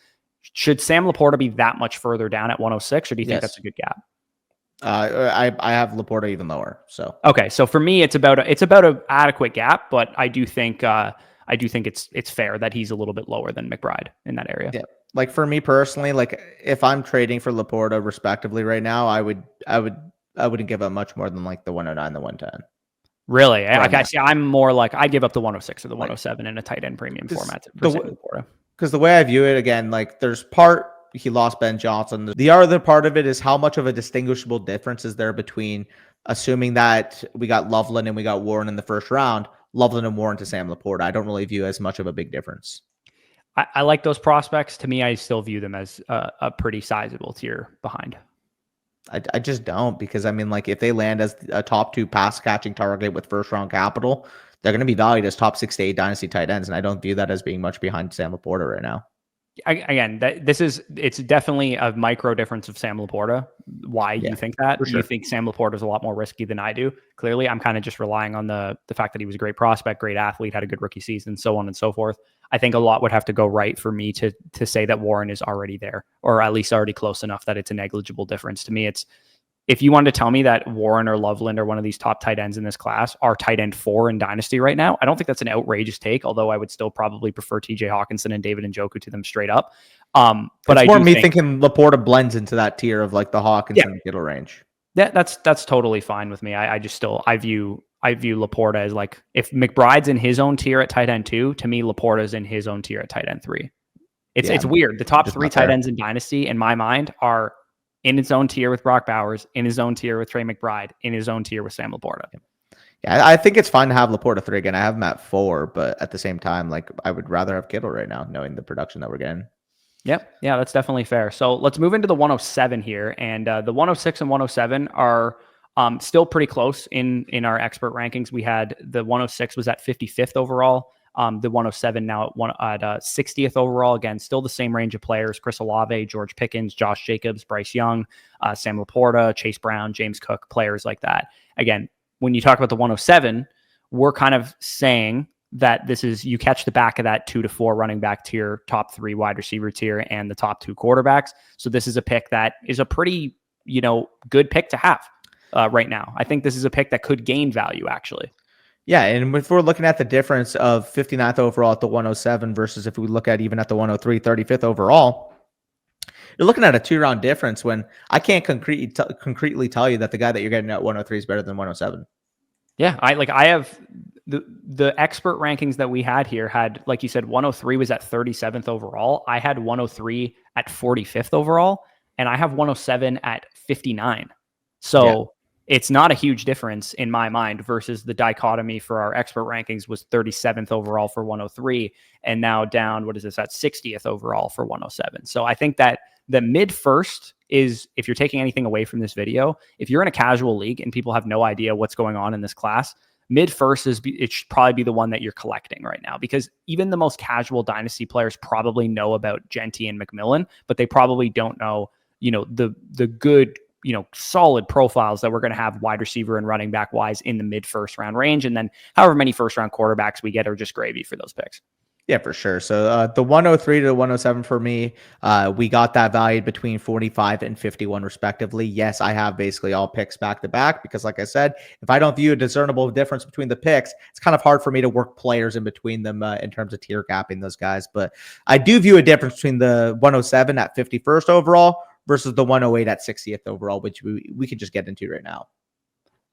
should Sam Laporta be that much further down at 106, or do you think that's a good gap? I have Laporta even lower. So okay, so for me, it's about an adequate gap, but I do think it's fair that he's a little bit lower than McBride in that area. Yeah, like for me personally, like if I'm trading for Laporta respectively right now, I wouldn't give up much more than like the 109, the 110. Really? Like I see, I'm more like I give up the 106 or the 107 in a tight end premium format for Sam Laporta. Because the way I view it, again, like there's part he lost Ben Johnson. The other part of it is how much of a distinguishable difference is there between assuming that we got Loveland and we got Warren in the first round, Loveland and Warren to Sam Laporta. I don't really view as much of a big difference. I like those prospects. To me, I still view them as a pretty sizable tier behind. I just don't, because I mean, like if they land as a top 2 pass catching target with first round capital, they're going to be valued as top 6 to 8 dynasty tight ends. And I don't view that as being much behind Sam Laporta right now. Again, it's definitely a micro difference of Sam Laporta. Why you think that? Sure. You think Sam Laporta is a lot more risky than I do. Clearly, I'm kind of just relying on the fact that he was a great prospect, great athlete, had a good rookie season, so on and so forth. I think a lot would have to go right for me to say that Warren is already there, or at least already close enough that it's a negligible difference. To me, it's if you wanted to tell me that Warren or Loveland or one of these top tight ends in this class are tight end 4 in Dynasty right now, I don't think that's an outrageous take, although I would still probably prefer TJ Hawkinson and David Njoku to them straight up. But it's more me thinking Laporta blends into that tier of like the Hawkinson and Kittle range. That's totally fine with me. I view Laporta as like, if McBride's in his own tier at tight end 2, to me, Laporta's in his own tier at tight end 3. It's weird. The top 3 tight ends in Dynasty, in my mind, are in his own tier with Brock Bowers, in his own tier with Trey McBride, in his own tier with Sam Laporta. Yeah, I think it's fine to have Laporta 3 again. I have him at 4, but at the same time, like I would rather have Kittle right now, knowing the production that we're getting. Yep. Yeah, that's definitely fair. So let's move into the 107 here. And the 106 and 107 are still pretty close in our expert rankings. We had the 106 was at 55th overall. The 107 now at 60th overall. Again, still the same range of players: Chris Olave, George Pickens, Josh Jacobs, Bryce Young, Sam Laporta, Chase Brown, James Cook, players like that. Again, when you talk about the 107, we're kind of saying that this is, you catch the back of that 2 to 4 running back tier, top 3 wide receiver tier, and the top 2 quarterbacks. So this is a pick that is a pretty, good pick to have right now. I think this is a pick that could gain value, actually. Yeah, and if we're looking at the difference of 59th overall at the 107 versus if we look at even at the 103, 35th overall, you're looking at a 2-round difference when I can't concretely tell you that the guy that you're getting at 103 is better than 107. Yeah, I have the expert rankings that we had here had, like you said, 103 was at 37th overall. I had 103 at 45th overall, and I have 107 at 59. So it's not a huge difference in my mind versus the dichotomy for our expert rankings was 37th overall for 103 and now down, what is this, at 60th overall for 107. So I think that the mid first is, if you're taking anything away from this video, if you're in a casual league and people have no idea what's going on in this class, mid first it should probably be the one that you're collecting right now, because even the most casual dynasty players probably know about Genty and McMillan, but they probably don't know, the good, solid profiles that we're going to have wide receiver and running back wise in the mid first round range. And then however many first round quarterbacks we get are just gravy for those picks. Yeah, for sure. So the 103 to the 107 for me, we got that valued between 45 and 51 respectively. Yes, I have basically all picks back to back because, like I said, if I don't view a discernible difference between the picks, it's kind of hard for me to work players in between them in terms of tier gapping those guys. But I do view a difference between the 107 at 51st overall versus the 108 at 60th overall, which we could just get into right now.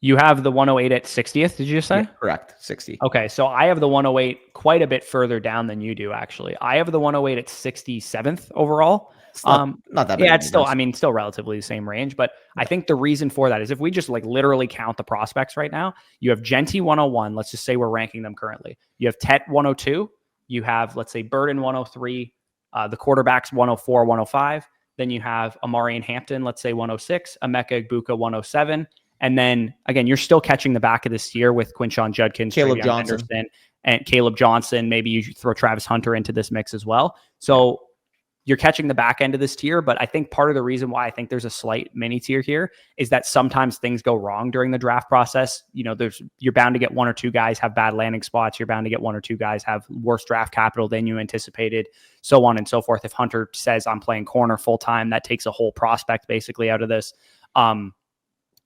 You have the 108 at 60th, did you just say? Yeah, correct, 60. Okay, so I have the 108 quite a bit further down than you do, actually. I have the 108 at 67th overall. It's not that big. Yeah, it's still relatively the same range, but I think the reason for that is if we just literally count the prospects right now, you have Genty 101, let's just say we're ranking them currently. You have Tet 102, you have, let's say, Burden 103, the quarterbacks 104, 105, then you have Amari and Hampton, let's say 106, Emeka Egbuka 107, and then, again, you're still catching the back of this year with Quinshon Judkins, Caleb Johnson, Henderson, and Caleb Johnson. Maybe you throw Travis Hunter into this mix as well. So you're catching the back end of this tier. But I think part of the reason why I think there's a slight mini tier here is that sometimes things go wrong during the draft process. You're bound to get 1 or 2 guys have bad landing spots. You're bound to get 1 or 2 guys have worse draft capital than you anticipated, so on and so forth. If Hunter says I'm playing corner full time, that takes a whole prospect basically out of this.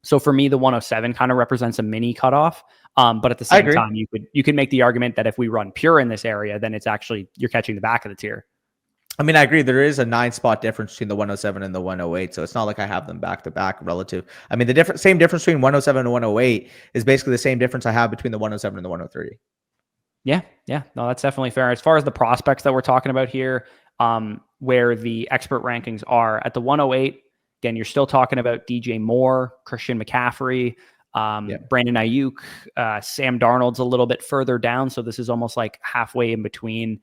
So for me, the 107 kind of represents a mini cutoff. But at the same time, you could make the argument that if we run pure in this area, then it's actually, you're catching the back of the tier. I mean, I agree. There is a 9-spot difference between the 107 and the 108. So it's not like I have them back to back relative. I mean, the same difference between 107 and 108 is basically the same difference I have between the 107 and the 103. Yeah. No, that's definitely fair. As far as the prospects that we're talking about here, where the expert rankings are at the 108, again, you're still talking about DJ Moore, Christian McCaffrey, Brandon Ayuk, Sam Darnold's a little bit further down. So this is almost like halfway in between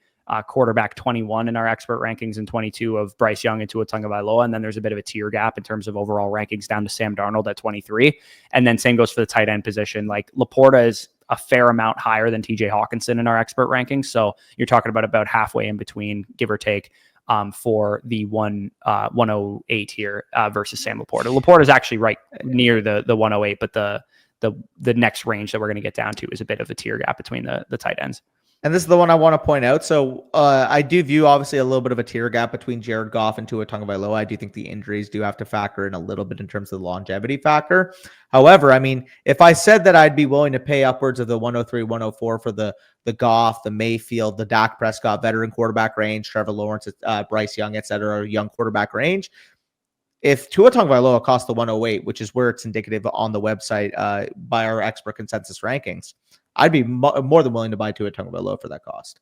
quarterback 21 in our expert rankings and 22 of Bryce Young and Tua Tagovailoa. And then there's a bit of a tier gap in terms of overall rankings down to Sam Darnold at 23. And then same goes for the tight end position. Like Laporta is a fair amount higher than TJ Hawkinson in our expert rankings. So you're talking about halfway in between, give or take, for the 108 here versus Sam Laporta. Laporta is actually right near the 108, but the next range that we're going to get down to is a bit of a tier gap between the tight ends. And this is the one I want to point out. So I do view obviously a little bit of a tier gap between Jared Goff and Tua Tagovailoa. I do think the injuries do have to factor in a little bit in terms of the longevity factor. However, I mean, if I said that I'd be willing to pay upwards of the 103, 104 for the Goff, the Mayfield, the Dak Prescott veteran quarterback range, Trevor Lawrence, Bryce Young, et cetera, young quarterback range, if Tua Tagovailoa costs the 108, which is where it's indicative on the website by our expert consensus rankings, I'd be more than willing to buy Tua Tagovailoa for that cost.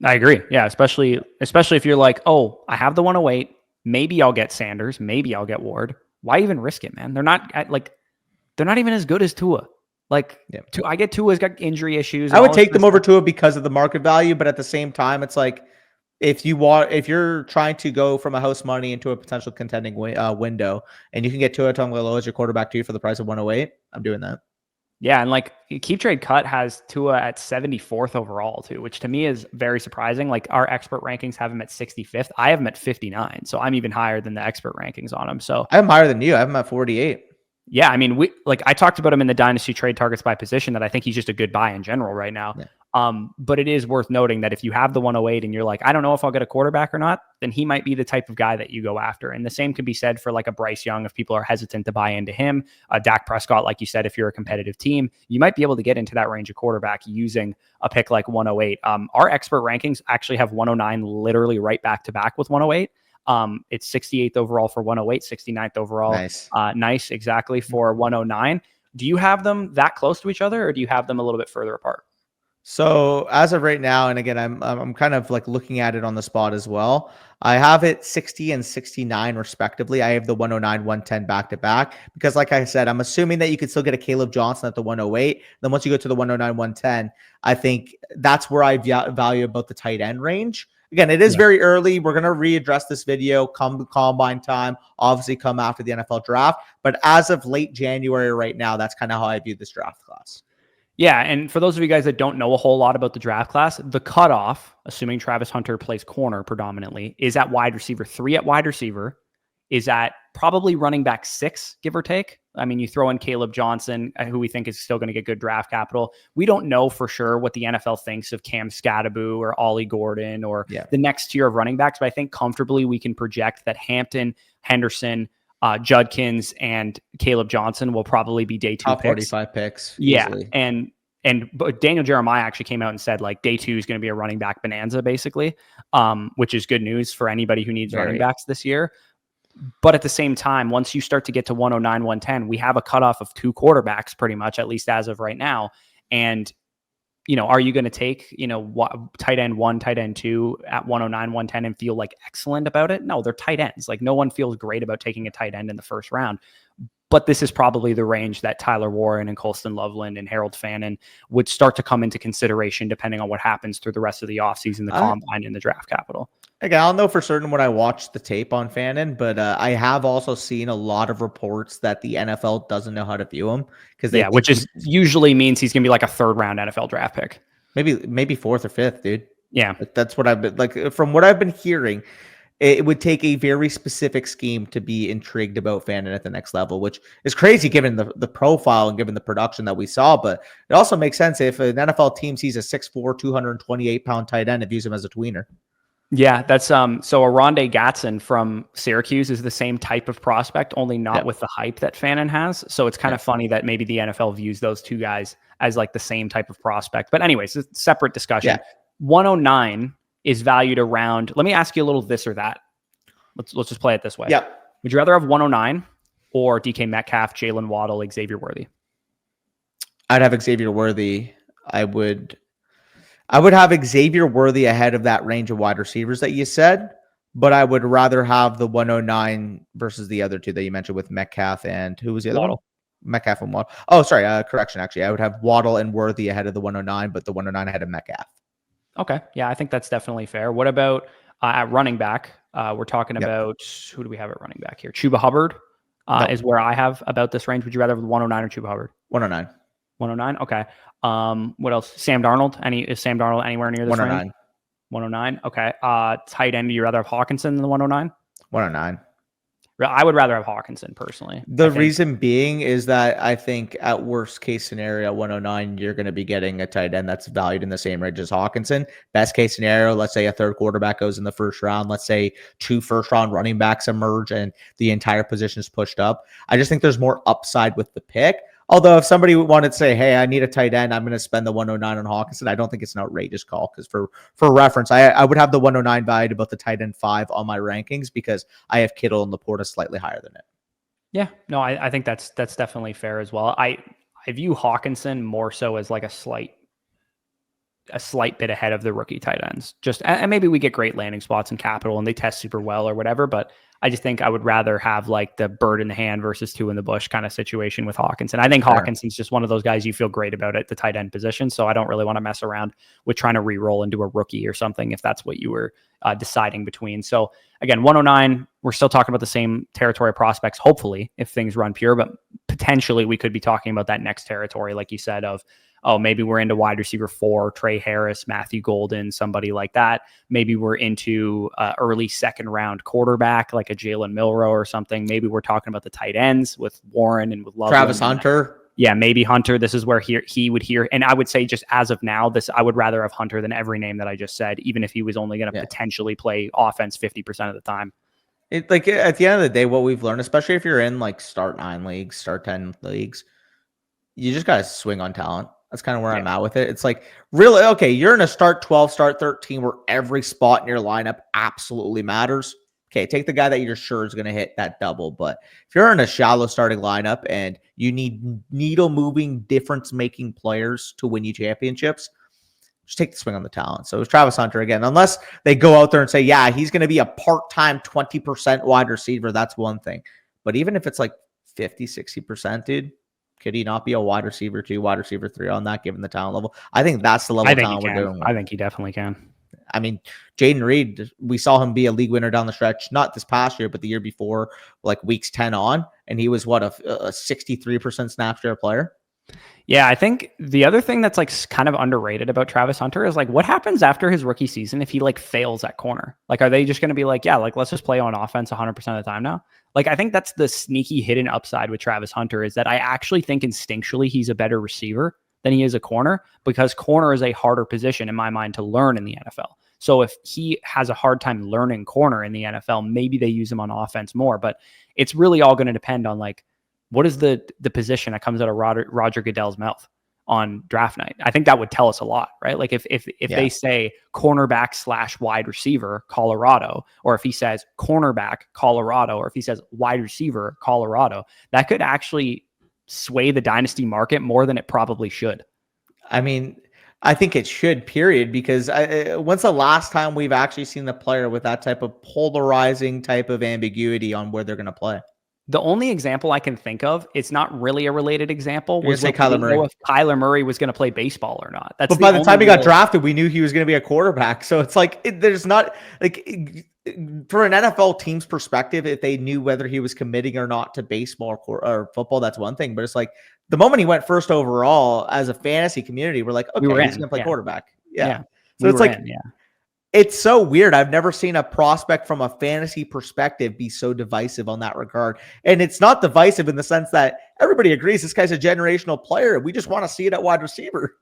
I agree. Yeah, especially if you're like, oh, I have the 108. Maybe I'll get Sanders. Maybe I'll get Ward. Why even risk it, man? They're not even as good as Tua. I get Tua's got injury issues. I would take them over Tua because of the market value, but at the same time, it's like if you're trying to go from a house money into a potential contending window, and you can get Tua Tagovailoa as your quarterback too for the price of 108, I'm doing that. Yeah, and Keep Trade Cut has Tua at 74th overall too, which to me is very surprising. Like our expert rankings have him at 65th. I have him at 59, so I'm even higher than the expert rankings on him. So I'm higher than you. I have him at 48. Yeah, I mean, I talked about him in the Dynasty trade targets by position that I think he's just a good buy in general right now. Yeah. But it is worth noting that if you have the 108 and you're like, I don't know if I'll get a quarterback or not, then he might be the type of guy that you go after. And the same could be said for like a Bryce Young if people are hesitant to buy into him. Dak Prescott, like you said, if you're a competitive team, you might be able to get into that range of quarterback using a pick like 108. Our expert rankings actually have 109 literally right back to back with 108. It's 68th overall for 108, 69th overall. Nice. Exactly for 109. Do you have them that close to each other, or do you have them a little bit further apart? So as of right now, and again, I'm kind of like looking at it on the spot as well. I have it 60 and 69 respectively. I have the 109, 110 back to back because, like I said, I'm assuming that you could still get a Caleb Johnson at the 108. Then once you go to the 109, 110, I think that's where I value about the tight end range. Again, it is very early. We're going to readdress this video come combine time, obviously come after the NFL draft. But as of late January right now, that's kind of how I view this draft class. Yeah, and for those of you guys that don't know a whole lot about the draft class, the cutoff, assuming Travis Hunter plays corner predominantly, is at wide receiver. 3 at wide receiver is at probably running back 6, give or take. I mean, you throw in Caleb Johnson, who we think is still going to get good draft capital. We don't know for sure what the NFL thinks of Cam Scadaboo or Ollie Gordon or the next tier of running backs, but I think comfortably we can project that Hampton, Henderson, Judkins, and Caleb Johnson will probably be day 2 top picks. 45 picks. Easily. Yeah, but Daniel Jeremiah actually came out and said like day 2 is going to be a running back bonanza, basically, which is good news for anybody who needs running backs this year. But at the same time, once you start to get to 109, 110, we have a cutoff of 2 quarterbacks pretty much, at least as of right now. And, are you going to take, tight end 1, tight end 2 at 109, 110 and feel like excellent about it? No, they're tight ends. Like no one feels great about taking a tight end in the first round. But this is probably the range that Tyler Warren and Colston Loveland and Harold Fannin would start to come into consideration depending on what happens through the rest of the offseason, the combine, and the draft capital. Again, I'll know for certain when I watch the tape on Fannin, but I have also seen a lot of reports that the NFL doesn't know how to view him which is usually means he's going to be like a 3rd round NFL draft pick, maybe 4th or 5th, dude. Yeah, that's what I've been like from what I've been hearing. It would take a very specific scheme to be intrigued about Fannin at the next level, which is crazy given the profile and given the production that we saw. But it also makes sense if an NFL team sees a 6'4", 228-pound tight end and views him as a tweener. Yeah, that's so Arondé Gatson from Syracuse is the same type of prospect, only not with the hype that Fannin has. So it's kind of funny that maybe the NFL views those 2 guys as like the same type of prospect. But anyways, it's a separate discussion. Yeah. 109 is valued around, let me ask you a little this or that. Let's just play it this way. Yeah. Would you rather have 109 or DK Metcalf, Jalen Waddle, Xavier Worthy? I'd have Xavier Worthy. I would have Xavier Worthy ahead of that range of wide receivers that you said, but I would rather have the 109 versus the other 2 that you mentioned with Metcalf and who was the other Waddle. one? Metcalf and Waddle. Oh, sorry. Correction. Actually, I would have Waddle and Worthy ahead of the 109, but the 109 ahead of Metcalf. Okay. Yeah, I think that's definitely fair. What about at running back? We're talking about, who do we have at running back here? Chuba Hubbard is where I have about this range. Would you rather have 109 or Chuba Hubbard? 109. 109. Okay. What else? Sam Darnold. Is Sam Darnold anywhere near this 109. range? 109. Okay. Tight end. Do you rather have Hawkinson than the 109? 109. I would rather have Hawkinson personally. The reason being is that I think at worst case scenario, 109, you're going to be getting a tight end that's valued in the same range as Hawkinson. Best case scenario, let's say a 3rd quarterback goes in the 1st round. Let's say 2 first-round running backs emerge and the entire position is pushed up. I just think there's more upside with the pick. Although if somebody wanted to say, hey, I need a tight end, I'm going to spend the 109 on Hawkinson, I don't think it's an outrageous call because for reference, I would have the 109 valued about the tight end 5 on my rankings because I have Kittle and Laporta slightly higher than it. Yeah, no, I think that's definitely fair as well. I view Hawkinson more so as like a slight bit ahead of the rookie tight ends. And maybe we get great landing spots in capital and they test super well or whatever, but I just think I would rather have like the bird in the hand versus 2 in the bush kind of situation with Hawkinson. I think Hawkinson's just one of those guys you feel great about at the tight end position. So I don't really want to mess around with trying to re-roll into a rookie or something if that's what you were deciding between. So again, 109, we're still talking about the same territory prospects, hopefully, if things run pure, but potentially we could be talking about that next territory, like you said, of oh, maybe we're into wide receiver 4, Trey Harris, Matthew Golden, somebody like that. Maybe we're into early second round quarterback like a Jalen Milroe or something. Maybe we're talking about the tight ends with Warren and with Loveland. Travis Hunter. Yeah, maybe Hunter. This is where he would hear. And I would say just as of now, I would rather have Hunter than every name that I just said, even if he was only going to potentially play offense 50% of the time. At the end of the day, what we've learned, especially if you're in like start 9 leagues, start 10 leagues, you just got to swing on talent. That's kind of where I'm at with it. It's like, really, okay, you're in a start 12, start 13 where every spot in your lineup absolutely matters. Okay, take the guy that you're sure is going to hit that double. But if you're in a shallow starting lineup and you need needle-moving, difference-making players to win you championships, just take the swing on the talent. So it's Travis Hunter again. Unless they go out there and say, yeah, he's going to be a part-time 20% wide receiver, that's one thing. But even if it's like 50, 60%, dude, could he not be a wide receiver 2, wide receiver 3 on that, given the talent level? I think that's the level of talent we're doing. I think he definitely can. I mean, Jaden Reed, we saw him be a league winner down the stretch, not this past year, but the year before, like weeks 10 on, and he was what, a 63% snap share player? Yeah, I think the other thing that's like kind of underrated about Travis Hunter is like what happens after his rookie season if he like fails at corner? Like, are they just going to be like, yeah, like let's just play on offense 100% of the time now? Like, I think that's the sneaky hidden upside with Travis Hunter is that I actually think instinctually he's a better receiver than he is a corner because corner is a harder position in my mind to learn in the NFL. So if he has a hard time learning corner in the NFL, maybe they use him on offense more, but it's really all going to depend on like, what is the position that comes out of Roger Goodell's mouth on draft night? I think that would tell us a lot, right? Like if they say cornerback / wide receiver, Colorado, or if he says cornerback, Colorado, or if he says wide receiver, Colorado, that could actually sway the dynasty market more than it probably should. I mean, I think it should, period, because when's the last time we've actually seen the player with that type of polarizing type of ambiguity on where they're going to play? The only example I can think of, it's not really a related example, was say Kyler Murray. If Kyler Murray was going to play baseball or not. But by the time he got drafted, we knew he was going to be a quarterback. So it's like there's not like for an NFL team's perspective, if they knew whether he was committing or not to baseball or football, that's one thing. But it's like the moment he went first overall as a fantasy community, we're like, okay, he's going to play quarterback. Yeah. So it's like, it's so weird. I've never seen a prospect from a fantasy perspective be so divisive on that regard. And it's not divisive in the sense that everybody agrees this guy's a generational player. We just want to see it at wide receiver.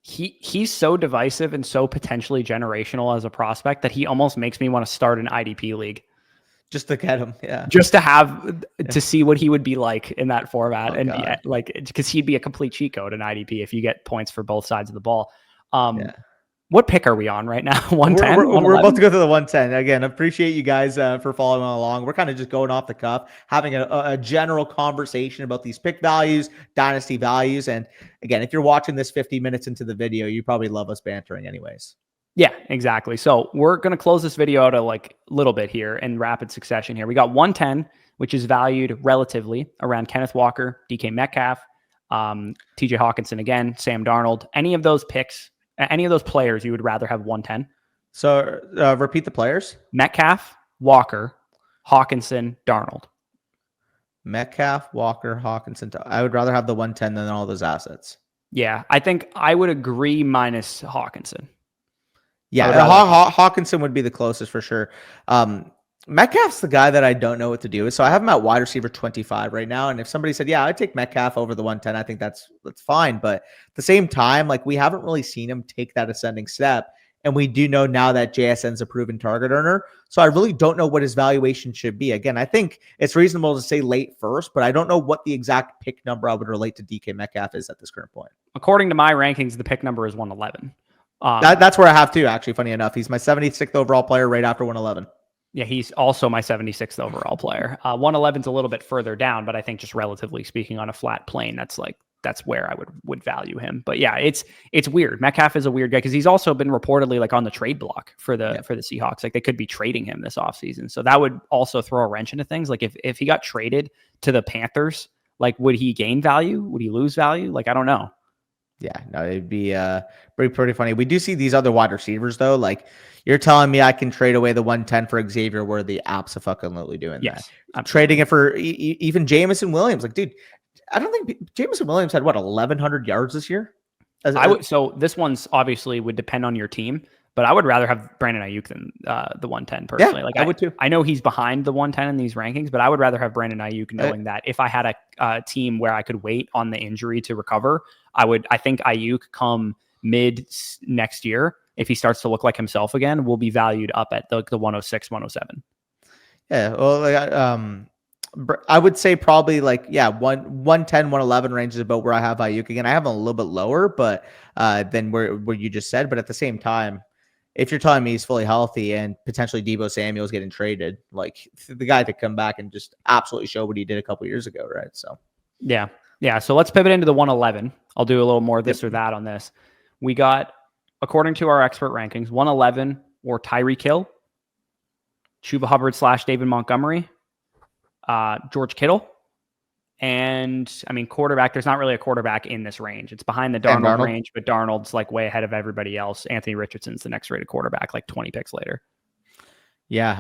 He's so divisive and so potentially generational as a prospect that he almost makes me want to start an IDP league. Just to get him, yeah. Just to have to see what he would be like in that format, like because he'd be a complete cheat code in IDP if you get points for both sides of the ball. What pick are we on right now? 110? We're about to go to the 110. Again, appreciate you guys for following along. We're kind of just going off the cuff, having a general conversation about these pick values, dynasty values. And again, if you're watching this 50 minutes into the video, you probably love us bantering anyways. Yeah, exactly. So we're going to close this video out a little bit here in rapid succession here. We got 110, which is valued relatively around Kenneth Walker, DK Metcalf, TJ Hawkinson again, Sam Darnold. Any of those picks, any of those players you would rather have 110? So repeat the players. Metcalf, Walker, Hawkinson, Darnold. Metcalf, Walker, Hawkinson. I would rather have the 110 than all those assets. Yeah, I think I would agree minus Hawkinson. Yeah, Hawkinson would be the closest for sure. Metcalf's the guy that I don't know what to do with. So I have him at wide receiver 25 right now. And if somebody said, yeah, I'd take Metcalf over the 110, I think that's fine. But at the same time, like we haven't really seen him take that ascending step. And we do know now that JSN's a proven target earner. So I really don't know what his valuation should be. Again, I think it's reasonable to say late first, but I don't know what the exact pick number I would relate to DK Metcalf is at this current point. According to my rankings, the pick number is 111. That's where I have to, actually, funny enough. He's my 76th overall player right after 111. Yeah, he's also my 76th overall player. 111's a little bit further down, but I think just relatively speaking on a flat plane, that's where I would value him. But yeah, it's weird. Metcalf is a weird guy because he's also been reportedly like on the trade block for the Seahawks. Like they could be trading him this offseason. So that would also throw a wrench into things. Like if he got traded to the Panthers, like would he gain value? Would he lose value? Like I don't know. Yeah, no, it'd be pretty funny. We do see these other wide receivers though. Like you're telling me I can trade away the 110 for Xavier Worthy? Absolutely doing that. I'm trading it for even Jameson Williams. Like, dude, I don't think Jameson Williams had 1,100 yards this year. So this one's obviously would depend on your team, but I would rather have Brandon Ayuk than the 110 personally. I would too. I know he's behind the 110 in these rankings, but I would rather have Brandon Ayuk, knowing that if I had a team where I could wait on the injury to recover, I think Ayuk come mid next year, if he starts to look like himself again, will be valued up at the 106, 107. Yeah, well, I would say probably 110, 111 range is about where I have Ayuk. Again, I have him a little bit lower, but than where you just said. But at the same time, if you're telling me he's fully healthy and potentially Deebo Samuel's getting traded, like the guy to come back and just absolutely show what he did a couple years ago, right? So yeah. So let's pivot into the 111. I'll do a little more this or that on this. We got, according to our expert rankings, 111 or Tyreek Hill, Chuba Hubbard / David Montgomery, George Kittle, and I mean quarterback. There's not really a quarterback in this range. It's behind the Darnold range, but Darnold's like way ahead of everybody else. Anthony Richardson's the next rated quarterback, like 20 picks later. Yeah,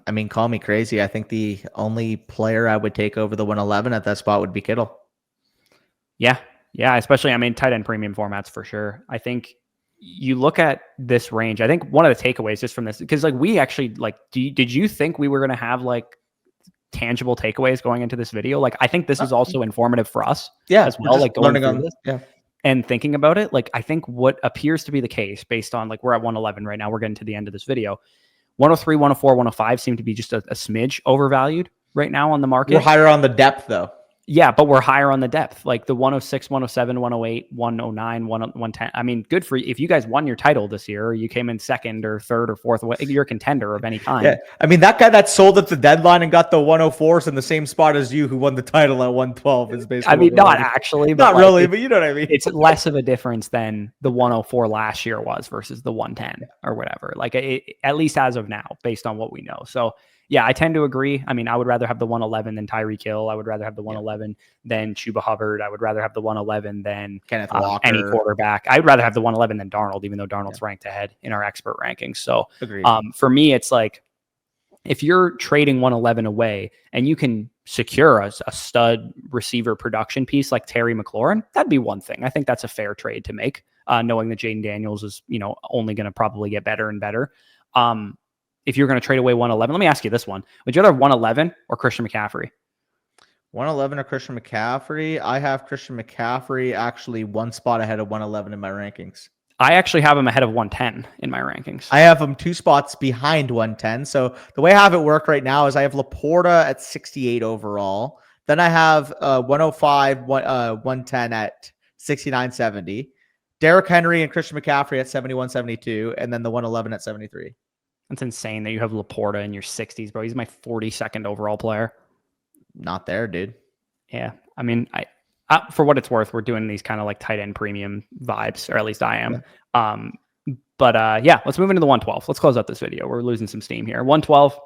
I mean, call me crazy. I think the only player I would take over the 111 at that spot would be Kittle. Yeah, especially, I mean, tight end premium formats for sure. I think you look at this range. I think one of the takeaways just from this, because like we actually like, did you think we were going to have like tangible takeaways going into this video? Like, I think this is also informative for us as well, like going through this and thinking about it. Like, I think what appears to be the case based on like, we're at 111 right now, we're getting to the end of this video. 103, 104, 105 seem to be just a smidge overvalued right now on the market. We're higher on the depth though. Yeah, but we're higher on the depth, like the 106, 107, 108, 109, 110. I mean, good for you. If you guys won your title this year, or you came in second or third or fourth, you're a contender of any kind. Yeah, I mean, that guy that sold at the deadline and got the 104s in the same spot as you, who won the title at 112, is basically. I mean, not actually, but not like, really, but you know what I mean. It's less of a difference than the 104 last year was versus the 110 or whatever. Like at least as of now, based on what we know. So. Yeah, I tend to agree. I mean, I would rather have the 111 than Tyreek Hill. I would rather have the 111 than Chuba Hubbard. I would rather have the 111 than Kenneth Walker. Any quarterback. I would rather have the 111 than Darnold, even though Darnold's ranked ahead in our expert rankings. So for me, it's like if you're trading 111 away and you can secure a stud receiver production piece like Terry McLaurin, that'd be one thing. I think that's a fair trade to make, knowing that Jaden Daniels is, only going to probably get better and better. If you're going to trade away 111, let me ask you this one. Would you rather 111 or Christian McCaffrey? 111 or Christian McCaffrey? I have Christian McCaffrey actually one spot ahead of 111 in my rankings. I actually have him ahead of 110 in my rankings. I have him 2 spots behind 110. So the way I have it work right now is I have Laporta at 68 overall. Then I have 105, 110 at 69.70. Derrick Henry and Christian McCaffrey at 71.72. And then the 111 at 73. That's insane that you have Laporta in your 60s, bro. He's my 42nd overall player. Not there, dude. Yeah. I mean, I for what it's worth, we're doing these kind of like tight end premium vibes, or at least I am. Yeah. Let's move into the 112. Let's close out this video. We're losing some steam here. 112,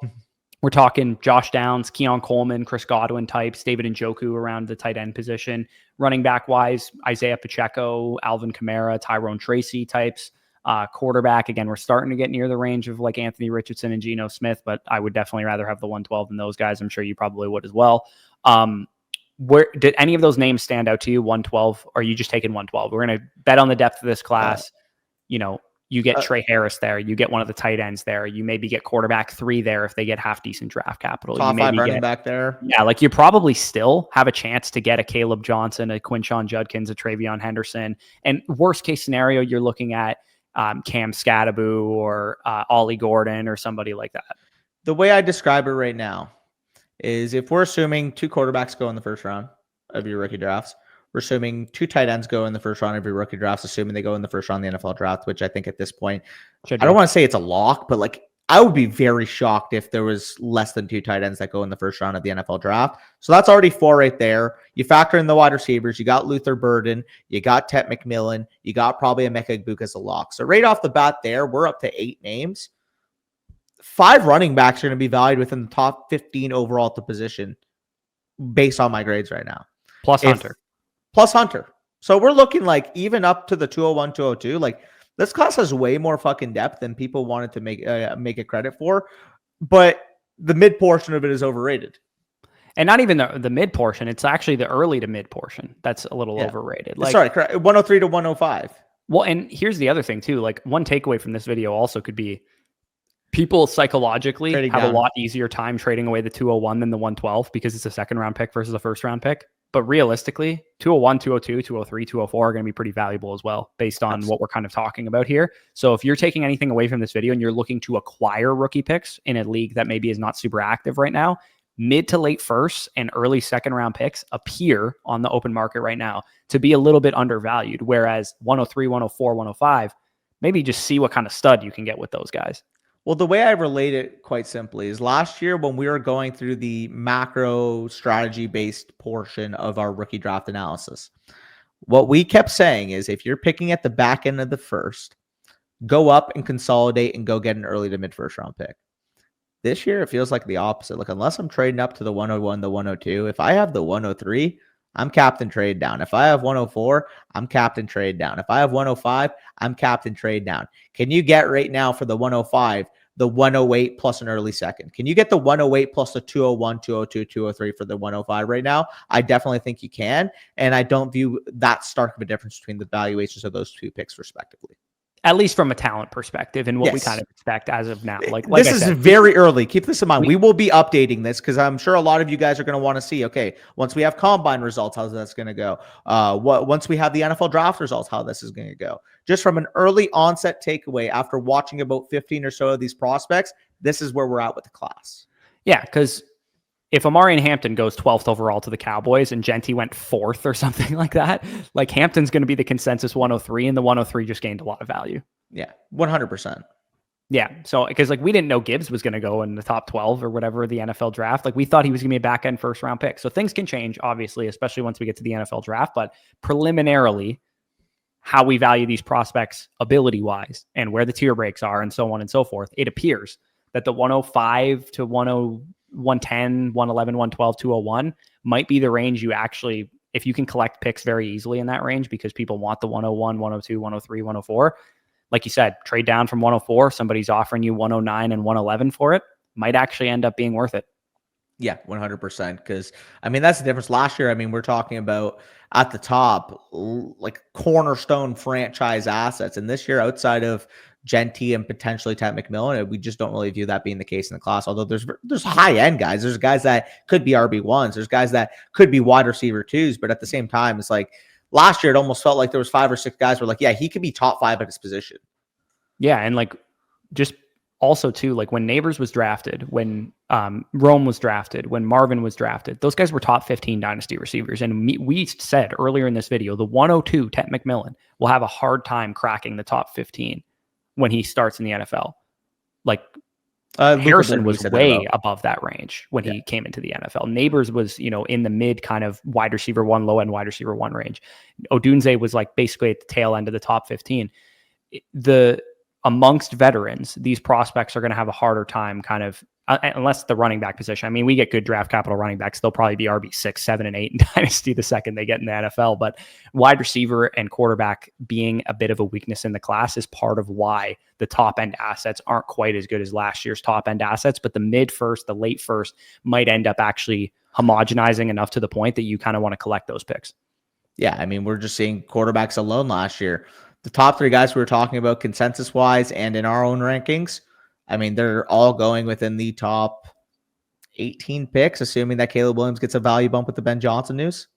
we're talking Josh Downs, Keon Coleman, Chris Godwin types, David Njoku around the tight end position. Running back wise, Isaiah Pacheco, Alvin Kamara, Tyrone Tracy types. Quarterback, again, we're starting to get near the range of like Anthony Richardson and Geno Smith, but I would definitely rather have the 112 than those guys. I'm sure you probably would as well. Where did any of those names stand out to you? 112, or are you just taking 112? We're going to bet on the depth of this class. You get Trey Harris there. You get one of the tight ends there. You maybe get quarterback 3 there if they get half decent draft capital. Top you maybe 5 running back there. Yeah, like you probably still have a chance to get a Caleb Johnson, a Quinshon Judkins, a Travion Henderson. And worst case scenario, you're looking at Cam Scadaboo or Ollie Gordon or somebody like that. The way I describe it right now is if we're assuming 2 quarterbacks go in the first round of your rookie drafts, we're assuming 2 tight ends go in the first round of your rookie drafts, assuming they go in the first round of the NFL draft, which I think at this point, I don't want to say it's a lock, but like I would be very shocked if there was less than 2 tight ends that go in the first round of the NFL draft. So that's already 4 right there. You factor in the wide receivers. You got Luther Burden. You got Tet McMillan. You got probably Emeka Egbuka as a lock. So right off the bat there, we're up to 8 names. 5 running backs are going to be valued within the top 15 overall at the position based on my grades right now. Plus Hunter. So we're looking like even up to the 201, 202, like this class has way more fucking depth than people wanted to make it credit for, but the mid portion of it is overrated. And not even the mid portion. It's actually the early to mid portion that's a little overrated. Like, sorry, correct. 103 to 105. Well, and here's the other thing too. Like, one takeaway from this video also could be people psychologically Trading have down. a lot easier time trading away the 201 than the 112 because it's a second round pick versus a first round pick. But realistically, 201, 202, 203, 204 are going to be pretty valuable as well based on what we're kind of talking about here. So if you're taking anything away from this video and you're looking to acquire rookie picks in a league that maybe is not super active right now, mid to late first and early second round picks appear on the open market right now to be a little bit undervalued. Whereas 103, 104, 105, maybe just see what kind of stud you can get with those guys. Well, the way I relate it quite simply is last year when we were going through the macro strategy based portion of our rookie draft analysis, what we kept saying is if you're picking at the back end of the first, go up and consolidate and go get an early to mid first round pick. This year, it feels like the opposite. Like, unless I'm trading up to the 101, the 102, if I have the 103, I'm capped and trade down. If I have 104, I'm capped and trade down. If I have 105, I'm capped and trade down. Can you get right now for the 105, the 108 plus an early second? Can you get the 108 plus the 201, 202, 203 for the 105 right now? I definitely think you can. And I don't view that stark of a difference between the valuations of those two picks respectively. At least from a talent perspective and what we kind of expect as of now. Like this is very early. Keep this in mind. We will be updating this because I'm sure a lot of you guys are going to want to see, okay, once we have combine results, how's that's going to go? Once we have the NFL draft results, how this is going to go. Just from an early onset takeaway after watching about 15 or so of these prospects, this is where we're at with the class. Yeah, because if Amari Hampton goes 12th overall to the Cowboys and Genty went 4th or something like that, like Hampton's going to be the consensus 103 and the 103 just gained a lot of value. Yeah, 100%. Yeah. So, because like we didn't know Gibbs was going to go in the top 12 or whatever the NFL draft. Like we thought he was going to be a back end first round pick. So things can change, obviously, especially once we get to the NFL draft. But preliminarily, how we value these prospects ability wise and where the tier breaks are and so on and so forth, it appears that the 105 to 110, 111, 112, 201 might be the range you actually, if you can collect picks very easily in that range because people want the 101, 102, 103, 104. Like you said, trade down from 104. Somebody's offering you 109 and 111 for it. Might actually end up being worth it. Yeah, 100%. Because, I mean, that's the difference. Last year, I mean, we're talking about at the top, like cornerstone franchise assets. And this year, outside of Genty and potentially Ted McMillan, we just don't really view that being the case in the class. Although there's high-end guys. There's guys that could be RB1s. There's guys that could be wide receiver 2s. But at the same time, it's like last year, it almost felt like there was 5 or 6 guys who were like, yeah, he could be top 5 at his position. Yeah, and like just also too, like when Neighbors was drafted, when Rome was drafted, when Marvin was drafted, those guys were top 15 dynasty receivers. And we said earlier in this video, the 102 Ted McMillan will have a hard time cracking the top 15 when he starts in the NFL. Like Harrison was way above that range when he came into the NFL. Neighbors was, in the mid kind of wide receiver 1, low end wide receiver 1 range. Odunze was like basically at the tail end of the top 15. Amongst veterans, these prospects are going to have a harder time kind of, unless the running back position. I mean, we get good draft capital running backs. They'll probably be RB 6, 7, and 8 in Dynasty the second they get in the NFL. But wide receiver and quarterback being a bit of a weakness in the class is part of why the top end assets aren't quite as good as last year's top end assets. But the mid first, the late first might end up actually homogenizing enough to the point that you kind of want to collect those picks. Yeah, I mean, we're just seeing quarterbacks alone last year. The top 3 guys we were talking about consensus-wise and in our own rankings, I mean, they're all going within the top 18 picks, assuming that Caleb Williams gets a value bump with the Ben Johnson news.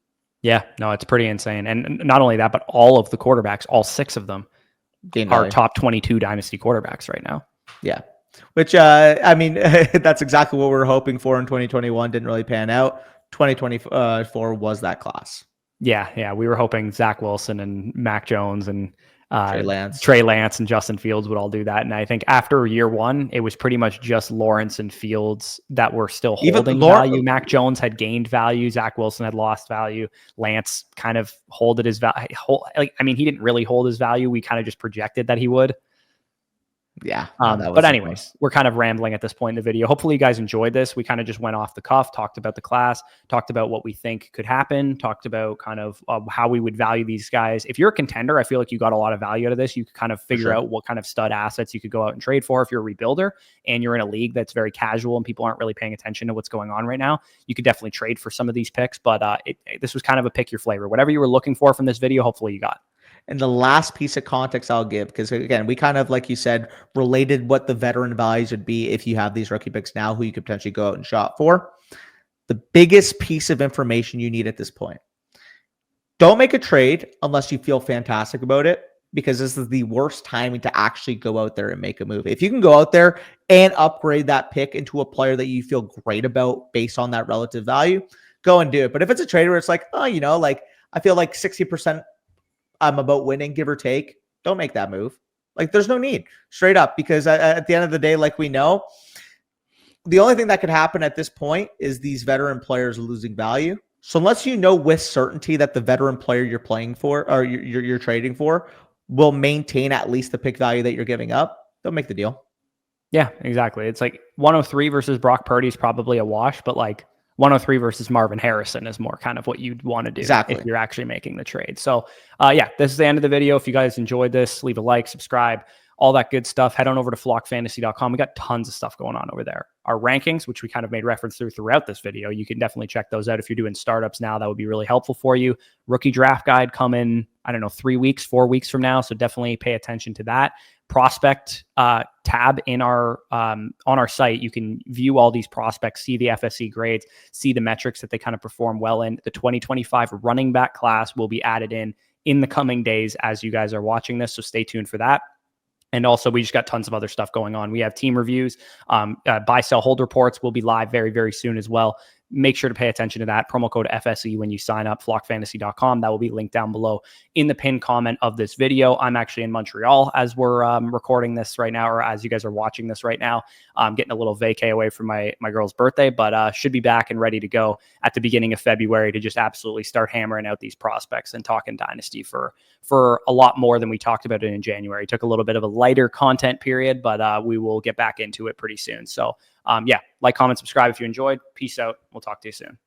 Yeah, no, it's pretty insane. And not only that, but all of the quarterbacks, all 6 of them are top 22 dynasty quarterbacks right now. Yeah, which, I mean, that's exactly what we were hoping for in 2021. Didn't really pan out. 2024 was that class. Yeah. We were hoping Zach Wilson and Mac Jones and Trey Lance and Justin Fields would all do that. And I think after year 1, it was pretty much just Lawrence and Fields that were still holding value. Mac Jones had gained value. Zach Wilson had lost value. Lance kind of holded his value. He didn't really hold his value. We kind of just projected that he would. Yeah. No, that But was fun. anyways, we're kind of rambling at this point in the video. Hopefully you guys enjoyed this. We kind of just went off the cuff, talked about the class, talked about what we think could happen, talked about kind of how we would value these guys. If you're a contender, I feel like you got a lot of value out of this. You could kind of figure out what kind of stud assets you could go out and trade for. If you're a rebuilder and you're in a league that's very casual and people aren't really paying attention to what's going on right now, you could definitely trade for some of these picks. But this was kind of a pick your flavor. Whatever you were looking for from this video, hopefully you got. And the last piece of context I'll give, because again, we kind of, like you said, related what the veteran values would be if you have these rookie picks now, who you could potentially go out and shop for. The biggest piece of information you need at this point: don't make a trade unless you feel fantastic about it, because this is the worst timing to actually go out there and make a move. If you can go out there and upgrade that pick into a player that you feel great about based on that relative value, go and do it. But if it's a trade where it's like, oh, like I feel like 60% I'm about winning, give or take, don't make that move. Like, there's no need, straight up, because at the end of the day, like we know, the only thing that could happen at this point is these veteran players losing value. So unless you know with certainty that the veteran player you're playing for or you're trading for will maintain at least the pick value that you're giving up, don't make the deal. Yeah, exactly. It's like 103 versus Brock Purdy is probably a wash, but like 103 versus Marvin Harrison is more kind of what you'd want to do if you're actually making the trade. So yeah, this is the end of the video. If you guys enjoyed this, leave a like, subscribe, all that good stuff. Head on over to flockfantasy.com. We got tons of stuff going on over there. Our rankings, which we kind of made reference to throughout this video, you can definitely check those out. If you're doing startups now, that would be really helpful for you. Rookie draft guide coming, I don't know, 3 weeks, 4 weeks from now. So definitely pay attention to that. Prospect tab in our on our site, you can view all these prospects, see the FSC grades, see the metrics that they kind of perform well in. The 2025 running back class will be added in the coming days as you guys are watching this, so stay tuned for that. And also, we just got tons of other stuff going on. We have team reviews, buy, sell, hold reports will be live very, very soon as well. Make sure to pay attention to that. Promo code FSE when you sign up, flockfantasy.com. That will be linked down below in the pinned comment of this video. I'm actually in Montreal as we're recording this right now, or as you guys are watching this right now. I'm getting a little vacay away from my girl's birthday, but should be back and ready to go at the beginning of February to just absolutely start hammering out these prospects and talking Dynasty for a lot more than we talked about it in January. Took a little bit of a lighter content period, but we will get back into it pretty soon. So yeah, like, comment, subscribe if you enjoyed. Peace out. We'll talk to you soon.